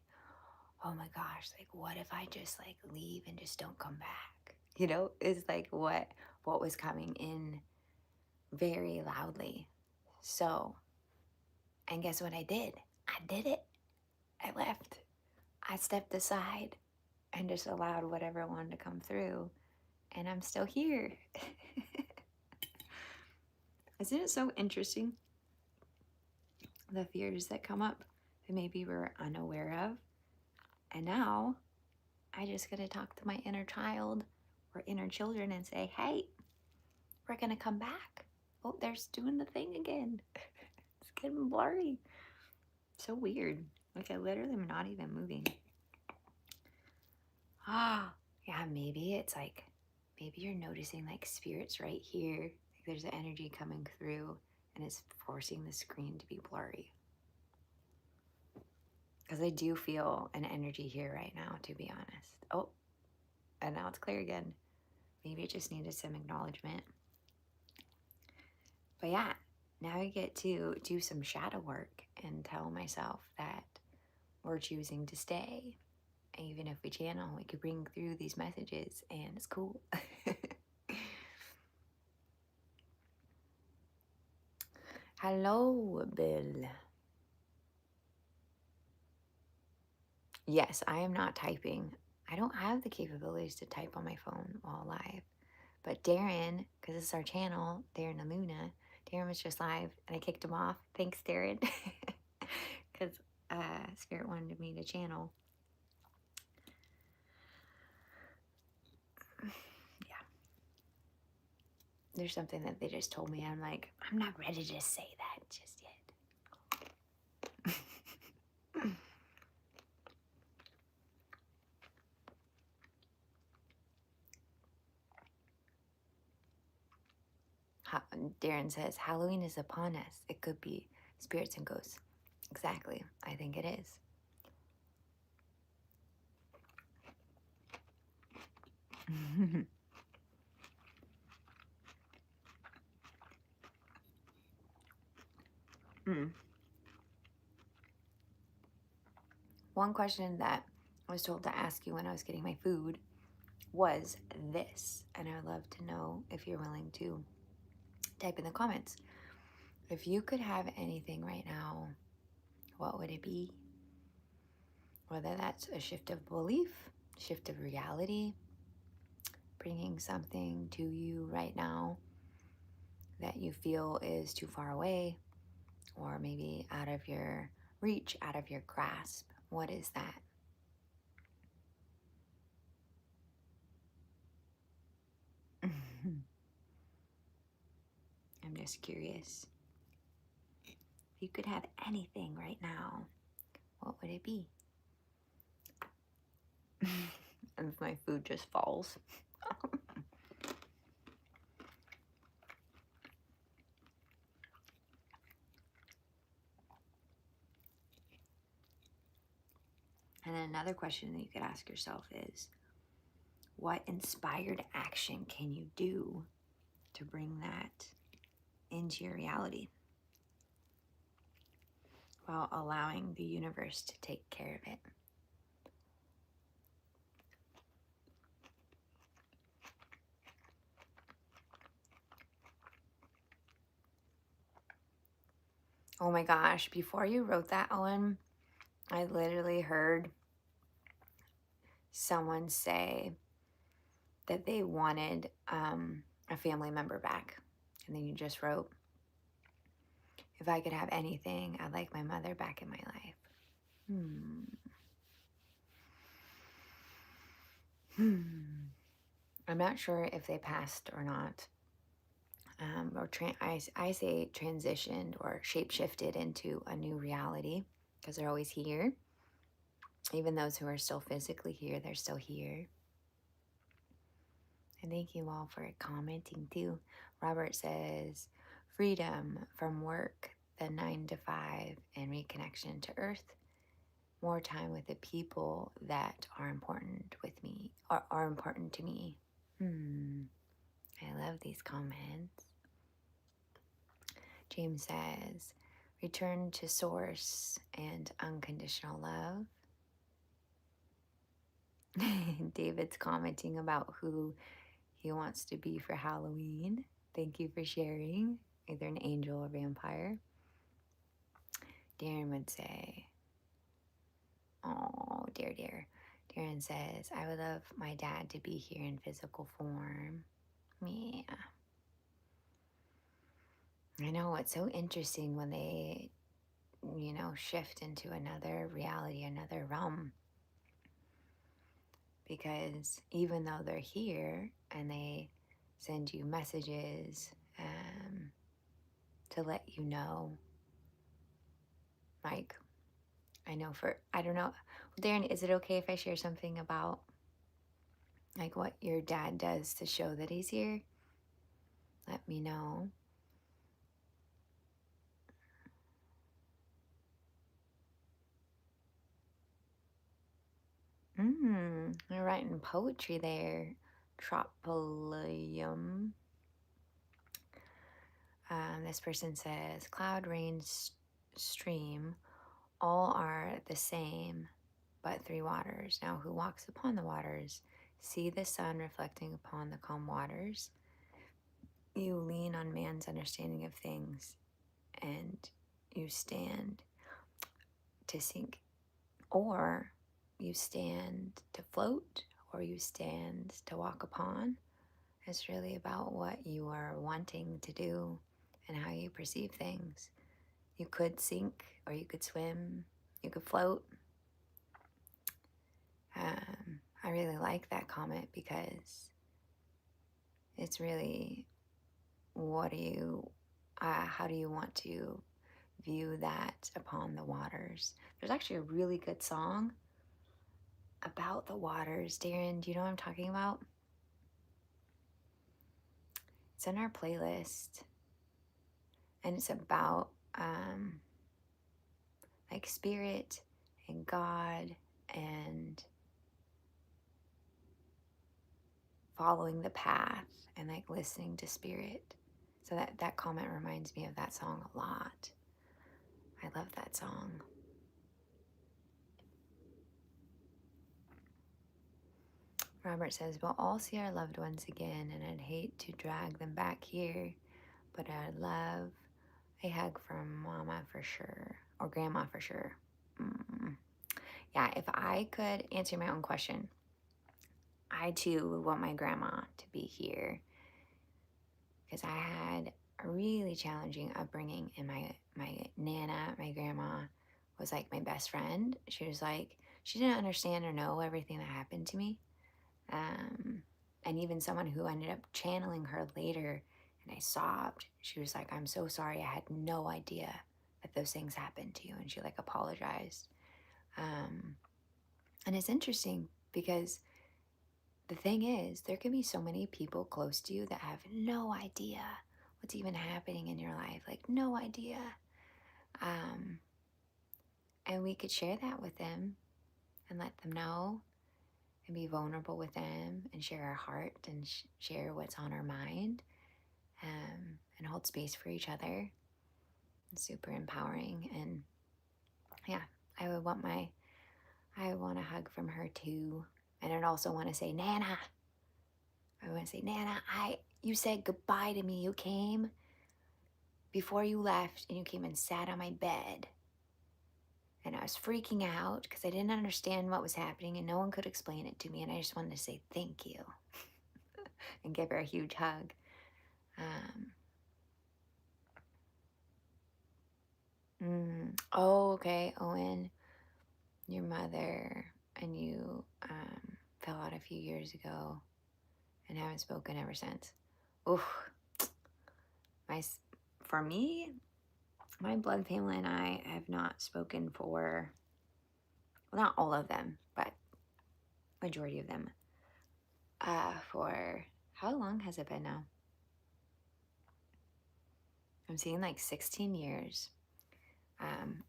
S1: oh my gosh, like what if I just like leave and just don't come back? You know, is like what was coming in very loudly. So, and guess what I did? I did it. I left. I stepped aside and just allowed whatever wanted to come through. And I'm still here. Isn't it so interesting? The fears that come up that maybe we're unaware of. And now I just gotta talk to my inner child or inner children and say, hey, we're gonna come back. Oh, they're doing the thing again. It's getting blurry. So weird. Like I literally am not even moving. Ah, yeah, maybe it's like, maybe you're noticing like spirits right here. Like there's an energy coming through and it's forcing the screen to be blurry. Because I do feel an energy here right now, to be honest. Oh, and now it's clear again. Maybe it just needed some acknowledgement. But yeah, now I get to do some shadow work and tell myself that we're choosing to stay. Even if we channel, we could bring through these messages and it's cool. Hello, Bill. Yes, I am not typing. I don't have the capabilities to type on my phone while live. But Darren, because this is our channel, Darren and Luna, Darren was just live and I kicked him off. Thanks, Darren. Because Spirit wanted me to channel. Yeah. There's something that they just told me. I'm like, I'm not ready to say that just yet. Darren says, Halloween is upon us. It could be spirits and ghosts. Exactly. I think it is. One question that I was told to ask you when I was getting my food was this, and I would love to know if you're willing to type in the comments. If you could have anything right now, what would it be? Whether that's a shift of belief, shift of reality, bringing something to you right now that you feel is too far away, or maybe out of your reach, out of your grasp. What is that? I'm just curious. If you could have anything right now, what would it be? And if my food just falls. And then another question that you could ask yourself is, what inspired action can you do to bring that into your reality while allowing the universe to take care of it? Oh my gosh, before you wrote that, Owen, I literally heard someone say that they wanted a family member back. And then you just wrote, if I could have anything, I'd like my mother back in my life. I'm not sure if they passed or not. I say transitioned or shape-shifted into a new reality because they're always here. Even those who are still physically here, they're still here. And thank you all for commenting too. Robert says, freedom from work, the 9 to 5, and reconnection to earth. More time with the people that are important with me, or are important to me. I love these comments. James says, return to source and unconditional love. David's commenting about who he wants to be for Halloween. Thank you for sharing. Either an angel or vampire. Darren would say, oh, dear. Darren says, I would love my dad to be here in physical form. Yeah. I know it's so interesting when they, shift into another reality, another realm. Because even though they're here and they send you messages to let you know, like, I don't know. Darren, is it okay if I share something about like what your dad does to show that he's here? Let me know. You're writing poetry there. Tropolium. This person says, cloud, rain, stream, all are the same, but 3 waters. Now, who walks upon the waters? See the sun reflecting upon the calm waters. You lean on man's understanding of things, and you stand to sink, or you stand to float, or you stand to walk upon. It's really about what you are wanting to do and how you perceive things. You could sink, or you could swim, you could float. I really like that comment because it's really, how do you want to view that upon the waters? There's actually a really good song about the waters. Darren, do you know what I'm talking about? It's in our playlist, and it's about like spirit and God and following the path and like listening to spirit. So that comment reminds me of that song a lot. I love that song. Robert says, we'll all see our loved ones again, and I'd hate to drag them back here, but I'd love a hug from Mama for sure, or Grandma for sure. Yeah, if I could answer my own question, I too would want my grandma to be here, because I had a really challenging upbringing, and my Nana, my grandma, was like my best friend. She was like, she didn't understand or know everything that happened to me. And even someone who ended up channeling her later, and I sobbed. She was like, I'm so sorry. I had no idea that those things happened to you. And she like apologized. And it's interesting because the thing is, there can be so many people close to you that have no idea what's even happening in your life, like no idea. And we could share that with them and let them know and be vulnerable with them and share our heart and share what's on our mind, and hold space for each other. It's super empowering. And yeah, I want a hug from her too. And I'd also want to say, Nana. I want to say, Nana, you said goodbye to me. You came before you left, and you came and sat on my bed. And I was freaking out because I didn't understand what was happening, and no one could explain it to me. And I just wanted to say thank you and give her a huge hug. Oh, okay, Owen, your mother and you fell out a few years ago and haven't spoken ever since. Oof. For me, my blood family and I have not spoken for, well, not all of them, but majority of them, for How long has it been now? I'm seeing like 16 years.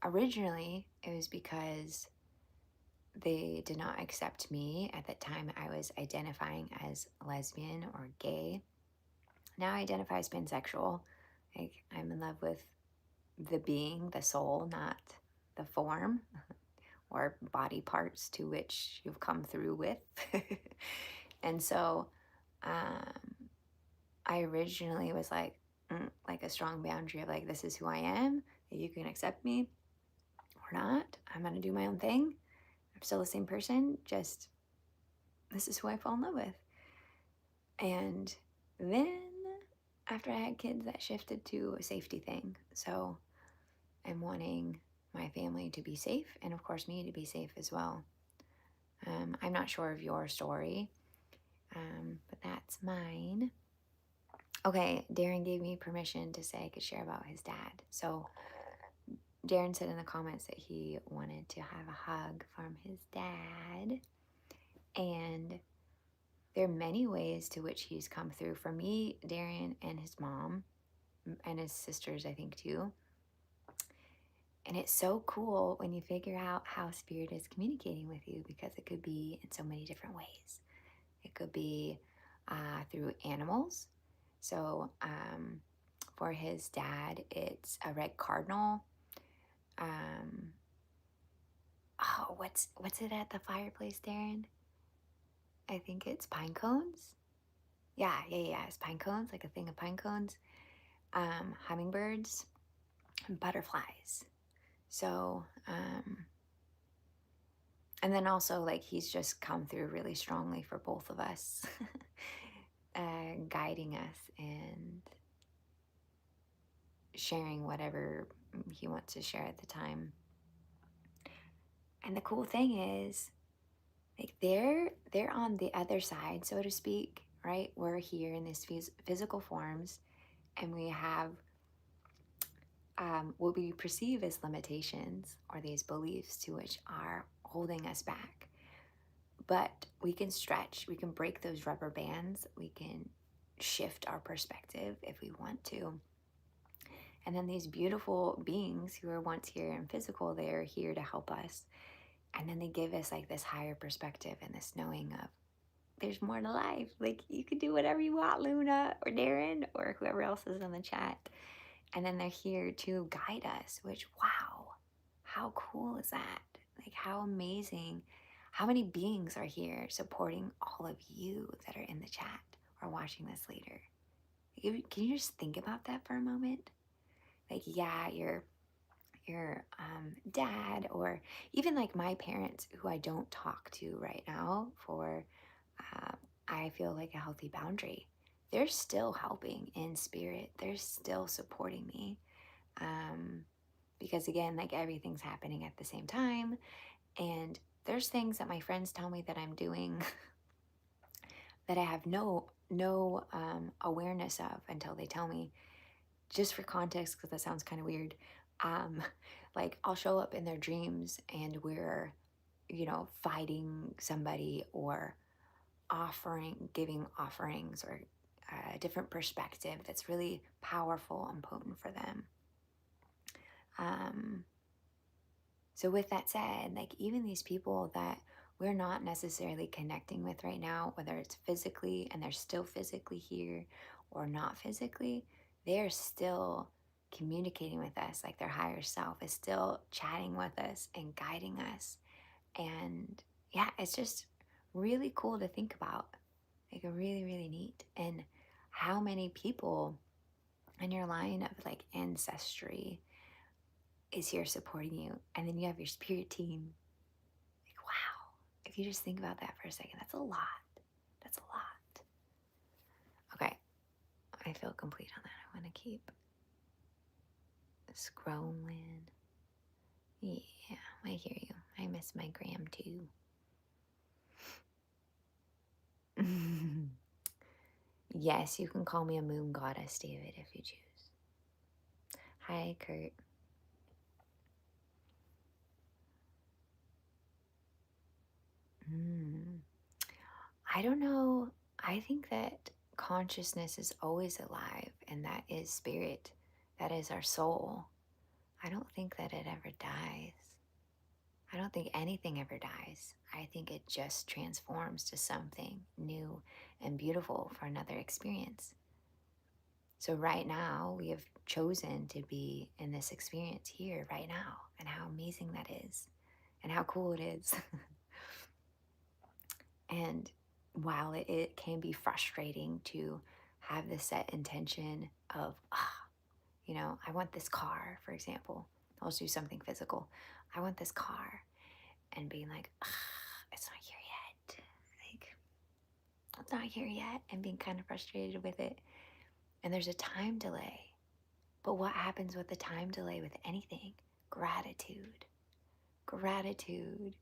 S1: Originally, it was because they did not accept me. At that time, I was identifying as lesbian or gay. Now I identify as pansexual. Like, I'm in love with the being, the soul, not the form or body parts to which you've come through with. And so um, I originally was like a strong boundary of like, this is who I am, you can accept me or not. I'm going to do my own thing. I'm still the same person, just this is who I fall in love with. And then after I had kids, that shifted to a safety thing. So I'm wanting my family to be safe and, of course, me to be safe as well. I'm not sure of your story, but that's mine. Okay, Darren gave me permission to say I could share about his dad. So Darren said in the comments that he wanted to have a hug from his dad. And there are many ways to which he's come through. For me, Darren and his mom, and his sisters, I think, too. And it's so cool when you figure out how spirit is communicating with you, because it could be in so many different ways. It could be through animals. So for his dad, it's a red cardinal. Oh, what's it at the fireplace, Darren? I think it's pine cones. Yeah. It's pine cones, like a thing of pine cones. Hummingbirds, and butterflies. So, and then also like he's just come through really strongly for both of us, guiding us and sharing whatever he wants to share at the time. And the cool thing is, like they're on the other side, so to speak, right? We're here in these physical forms, and we have what we perceive as limitations or these beliefs to which are holding us back. But we can stretch, we can break those rubber bands, we can shift our perspective if we want to. And then these beautiful beings who were once here in physical, they're here to help us. And then they give us like this higher perspective and this knowing of there's more to life. Like you can do whatever you want, Luna or Darren or whoever else is in the chat. And then they're here to guide us, which, wow, how cool is that? Like, how amazing. How many beings are here supporting all of you that are in the chat or watching this later? Can you just think about that for a moment? Like, yeah, your dad, or even like my parents, who I don't talk to right now for, uh, I feel like a healthy boundary. They're still helping in spirit. They're still supporting me. Because again, like everything's happening at the same time. And there's things that my friends tell me that I'm doing that I have no awareness of until they tell me. Just for context, because that sounds kind of weird. Um, like I'll show up in their dreams and we're, fighting somebody or giving offerings or a different perspective that's really powerful and potent for them. So with that said, like even these people that we're not necessarily connecting with right now, whether it's physically and they're still physically here or not physically, they're still communicating with us. Like their higher self is still chatting with us and guiding us. And yeah, it's just really cool to think about. Like really, really neat. And how many people in your line of like ancestry is here supporting you. And then you have your spirit team. Like, wow. If you just think about that for a second, that's a lot. That's a lot. Okay. I feel complete on that. I want to keep scrolling. Yeah, I hear you. I miss my gram too. Yes, you can call me a moon goddess, David, if you choose. Hi, Kurt. I don't know. I think that consciousness is always alive, and that is spirit, that is our soul. I don't think that it ever dies. I don't think anything ever dies. I think it just transforms to something new and beautiful for another experience. So, right now, we have chosen to be in this experience here, right now, and how amazing that is, and how cool it is. And while it can be frustrating to have the set intention of, I want this car, for example. I'll do something physical. I want this car, and being like, it's not here yet. Like, it's not here yet, and being kind of frustrated with it. And there's a time delay. But what happens with the time delay with anything? Gratitude. Gratitude.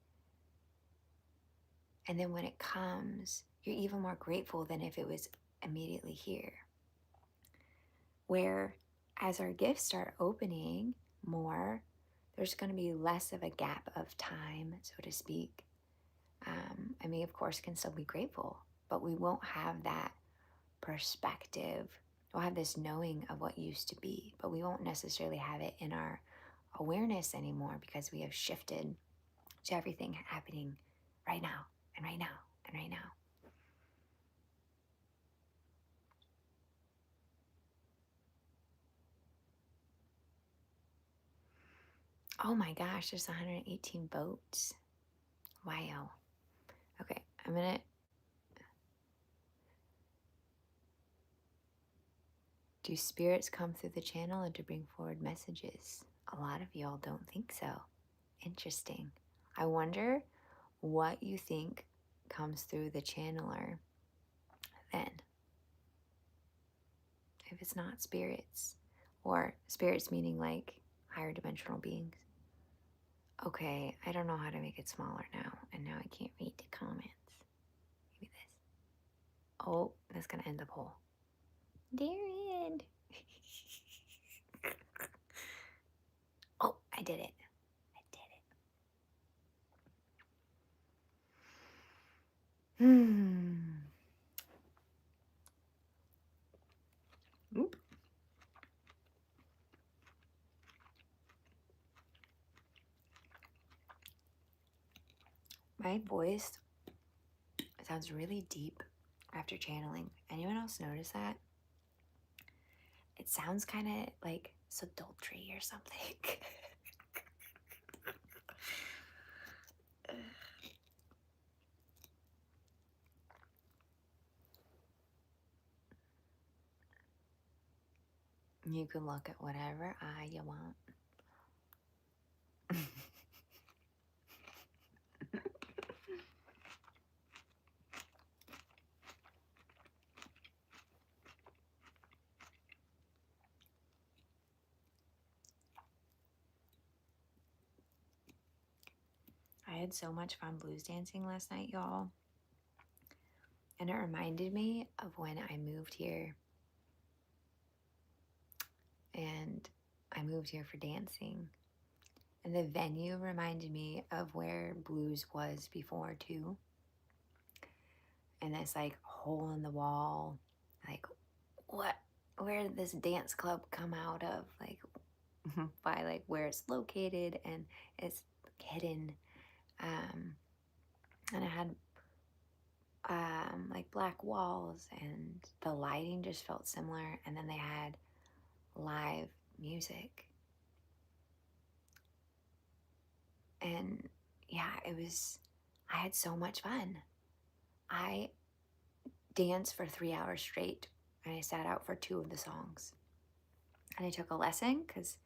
S1: And then when it comes, you're even more grateful than if it was immediately here. Where as our gifts start opening more, there's going to be less of a gap of time, so to speak. And we, of course, can still be grateful, but we won't have that perspective. We'll have this knowing of what used to be, but we won't necessarily have it in our awareness anymore because we have shifted to everything happening right now and right now and right now. Oh my gosh, there's 118 boats. Wow. Okay, I'm gonna. Do spirits come through the channel or to bring forward messages? A lot of y'all don't think so. Interesting. I wonder what you think comes through the channeler then, if it's not spirits, or spirits meaning like higher dimensional beings. Okay, I don't know how to make it smaller now, and now I can't read the comments. Maybe this. Oh, that's gonna end the poll. Darian! Oh, I did it. I did it. Oop. My voice sounds really deep after channeling. Anyone else notice that? It sounds kind of like sultry or something. You can look at whatever eye you want. I had so much fun blues dancing last night, y'all. And it reminded me of when I moved here. And I moved here for dancing. And the venue reminded me of where blues was before, too. And this like hole in the wall, like, where did this dance club come out of? Like, by like where it's located, and it's hidden. And it had like black walls, and the lighting just felt similar. And then they had live music. And yeah, I had so much fun. I danced for 3 hours straight, and I sat out for 2 of the songs. And I took a lesson because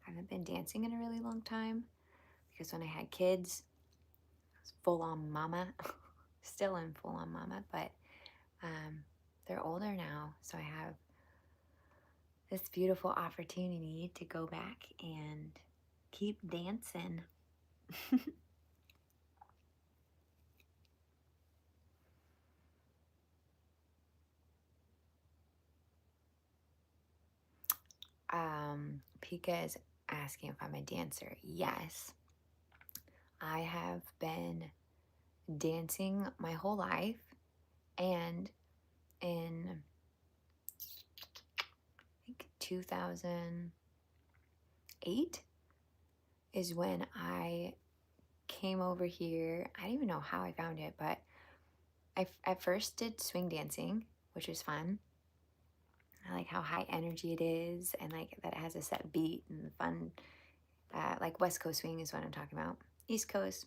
S1: I haven't been dancing in a really long time. Because when I had kids, I was full on mama. Still am full on mama, but they're older now. So I have this beautiful opportunity to go back and keep dancing. Pika is asking if I'm a dancer. Yes, I have been dancing my whole life, and in 2008 is when I came over here. I don't even know how I found it, but I at first did swing dancing, which was fun. I like how high energy it is and like that it has a set beat and fun. Like West Coast swing is what I'm talking about. East Coast,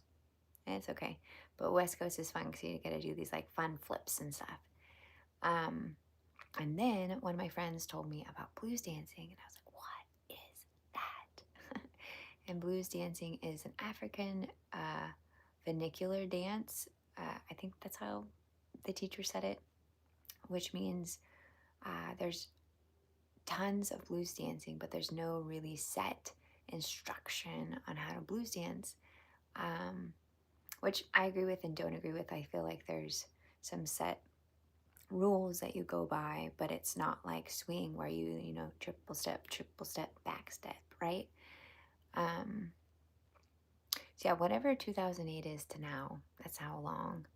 S1: it's okay. But West Coast is fun because you get to do these like fun flips and stuff. Um, and then one of my friends told me about blues dancing, and I was like, what is that? And blues dancing is an African vernacular dance. I think that's how the teacher said it, which means there's tons of blues dancing, but there's no really set instruction on how to blues dance, which I agree with and don't agree with. I feel like there's some set rules that you go by, but it's not like swing where you know, triple step, back step, right? So yeah, whatever 2008 is to now, that's how long.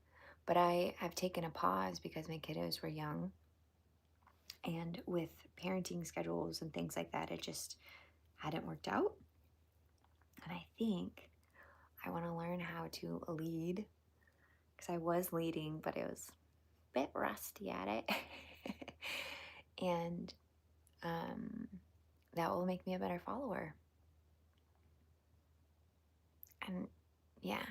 S1: But I have taken a pause because my kiddos were young, and with parenting schedules and things like that, it just hadn't worked out. And I think I want to learn how to lead because I was leading, but it was a bit rusty at it. And that will make me a better follower. And yeah,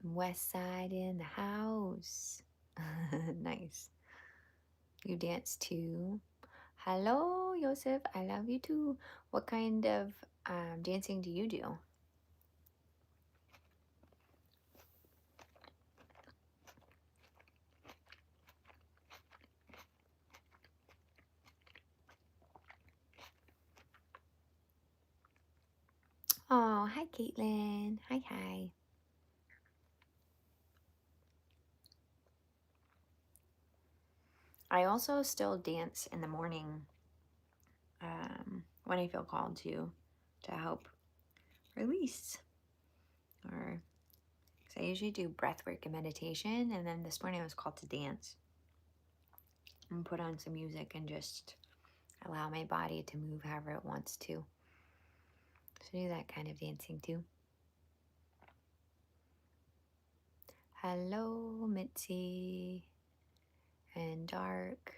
S1: West Side in the house. Nice. You dance too? Hello, Joseph. I love you too. What kind of dancing do you do? Oh, hi, Caitlin. Hi, hi. I also still dance in the morning when I feel called to help release. Or because I usually do breath work and meditation, and then this morning I was called to dance and put on some music and just allow my body to move however it wants to. So do that kind of dancing too. Hello, Mitzi and Dark.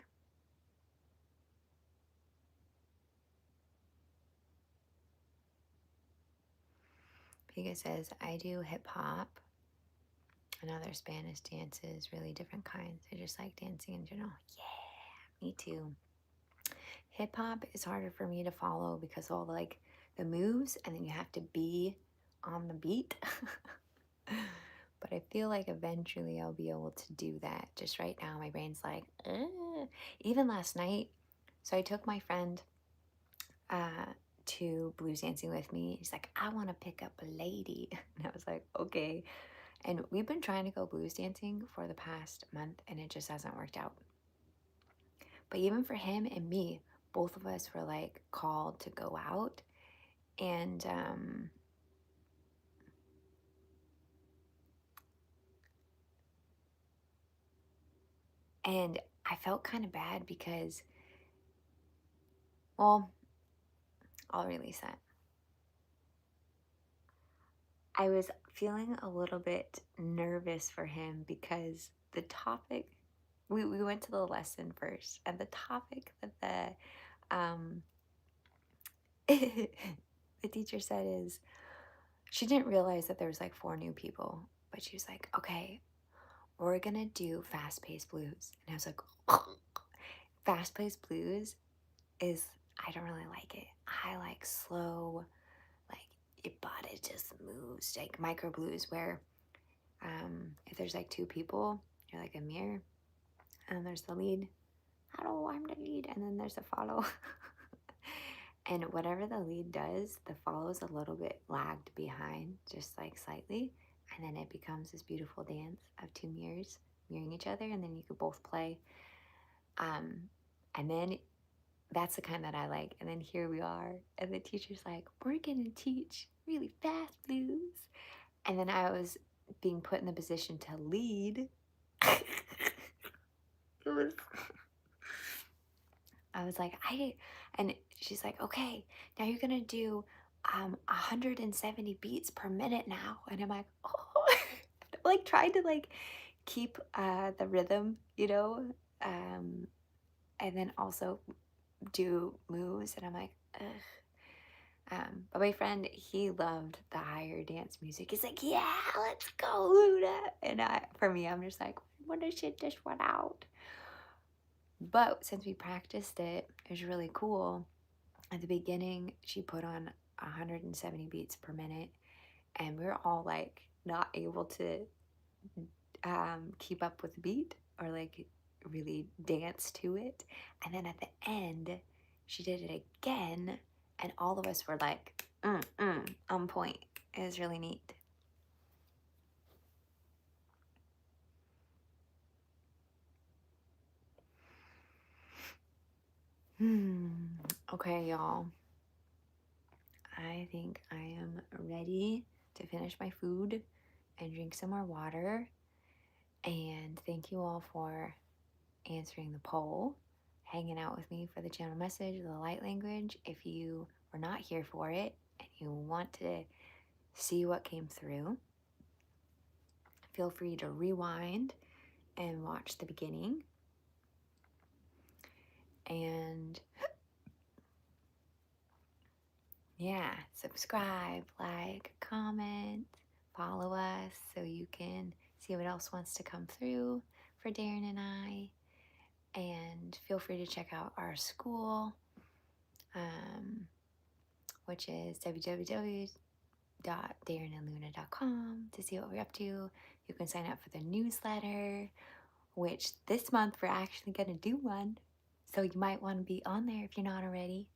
S1: Pika says, I do hip hop and other Spanish dances, really different kinds. I just like dancing in general. Yeah, me too. Hip hop is harder for me to follow because of all like the moves, and then you have to be on the beat. But I feel like eventually I'll be able to do that. Just right now, my brain's like, ugh. Even last night. So I took my friend to blues dancing with me. He's like, I want to pick up a lady. And I was like, okay. And we've been trying to go blues dancing for the past month, and it just hasn't worked out. But even for him and me, both of us were like called to go out. And I felt kind of bad because, well, I'll release that. I was feeling a little bit nervous for him because the topic, we went to the lesson first, and the topic that the teacher said is, she didn't realize that there was like 4 new people, but she was like, okay, we're gonna do fast-paced blues. And I was like, fast-paced blues is, I don't really like it. I like slow, like your body just moves, like micro blues where if there's like 2 people, you're like a mirror, and then there's the lead. Hello, I'm the lead, and then there's the follow. And whatever the lead does, the follow is a little bit lagged behind, just like slightly, and then it becomes this beautiful dance of 2 mirrors mirroring each other, and then you could both play. And then that's the kind that I like. And then here we are, and the teacher's like, we're gonna teach really fast blues. And then I was being put in the position to lead. It was I was like, and she's like, okay, now you're gonna do 170 beats per minute now. And I'm like, oh, like trying to like keep the rhythm, and then also do moves. And I'm like, ugh. But my friend, he loved the higher dance music. He's like, yeah, let's go, Luna. And for me, I'm just like, I want to shit this one out. But since we practiced it, it was really cool. At the beginning, she put on 170 beats per minute, and we were all like not able to keep up with the beat or like really dance to it. And then at the end, she did it again, and all of us were like, on point. It was really neat. Okay, y'all. I think I am ready to finish my food and drink some more water. And thank you all for answering the poll, hanging out with me for the channel message, the light language. If you were not here for it and you want to see what came through, feel free to rewind and watch the beginning. And yeah, subscribe, like, comment, follow us so you can see what else wants to come through for Darren and I. And feel free to check out our school, which is www.darrenandluna.com to see what we're up to. You can sign up for the newsletter, which this month we're actually going to do one. So you might want to be on there if you're not already.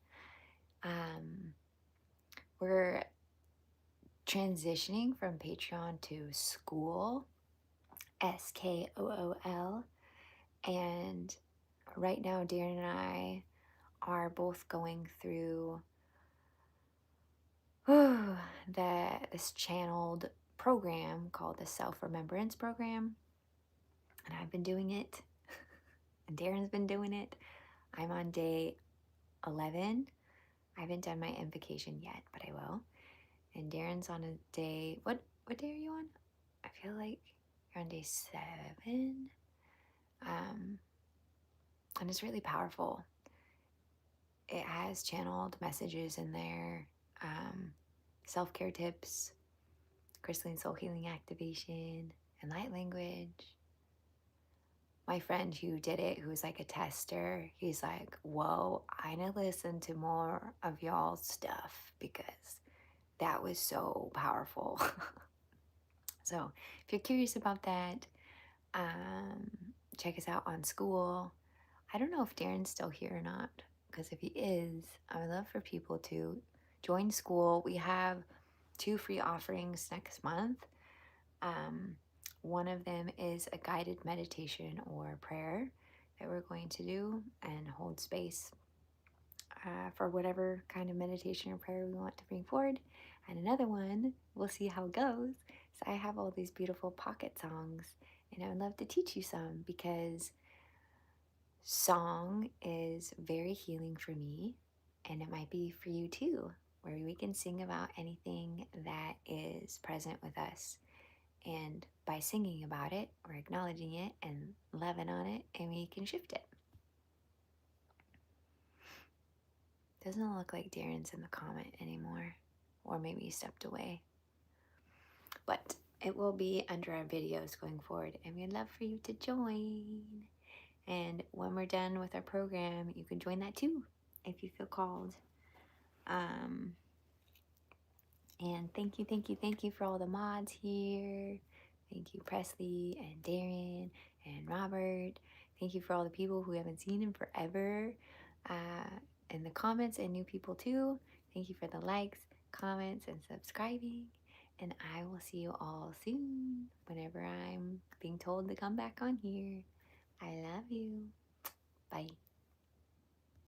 S1: We're transitioning from Patreon to School, SKOOL. And right now, Darren and I are both going through this channeled program called the Self-Remembrance Program. And I've been doing it, and Darren's been doing it. I'm on day 11. I haven't done my invocation yet, but I will. And Darren's on a day, what day are you on? I feel like you're on day 7. And it's really powerful. It has channeled messages in there, self-care tips, crystalline soul healing activation, and light language. My friend who did it, who's like a tester, he's like, whoa, I need to listen to more of y'all's stuff because that was so powerful. So if you're curious about that, check us out on School. I don't know if Darren's still here or not, because if he is, I would love for people to join School. We have 2 free offerings next month. One of them is a guided meditation or prayer that we're going to do and hold space for whatever kind of meditation or prayer we want to bring forward. And another one, we'll see how it goes. So I have all these beautiful pocket songs, and I would love to teach you some because song is very healing for me, and it might be for you too, where we can sing about anything that is present with us. And by singing about it, we're acknowledging it and loving on it, and we can shift it. Doesn't look like Darren's in the comment anymore, or maybe he stepped away. But it will be under our videos going forward, and we'd love for you to join. And when we're done with our program, you can join that too, if you feel called. And thank you for all the mods here. Thank you, Presley and Darren and Robert. Thank you for all the people who haven't seen in forever in the comments, and new people too. Thank you for the likes, comments, and subscribing. And I will see you all soon whenever I'm being told to come back on here. I love you. Bye.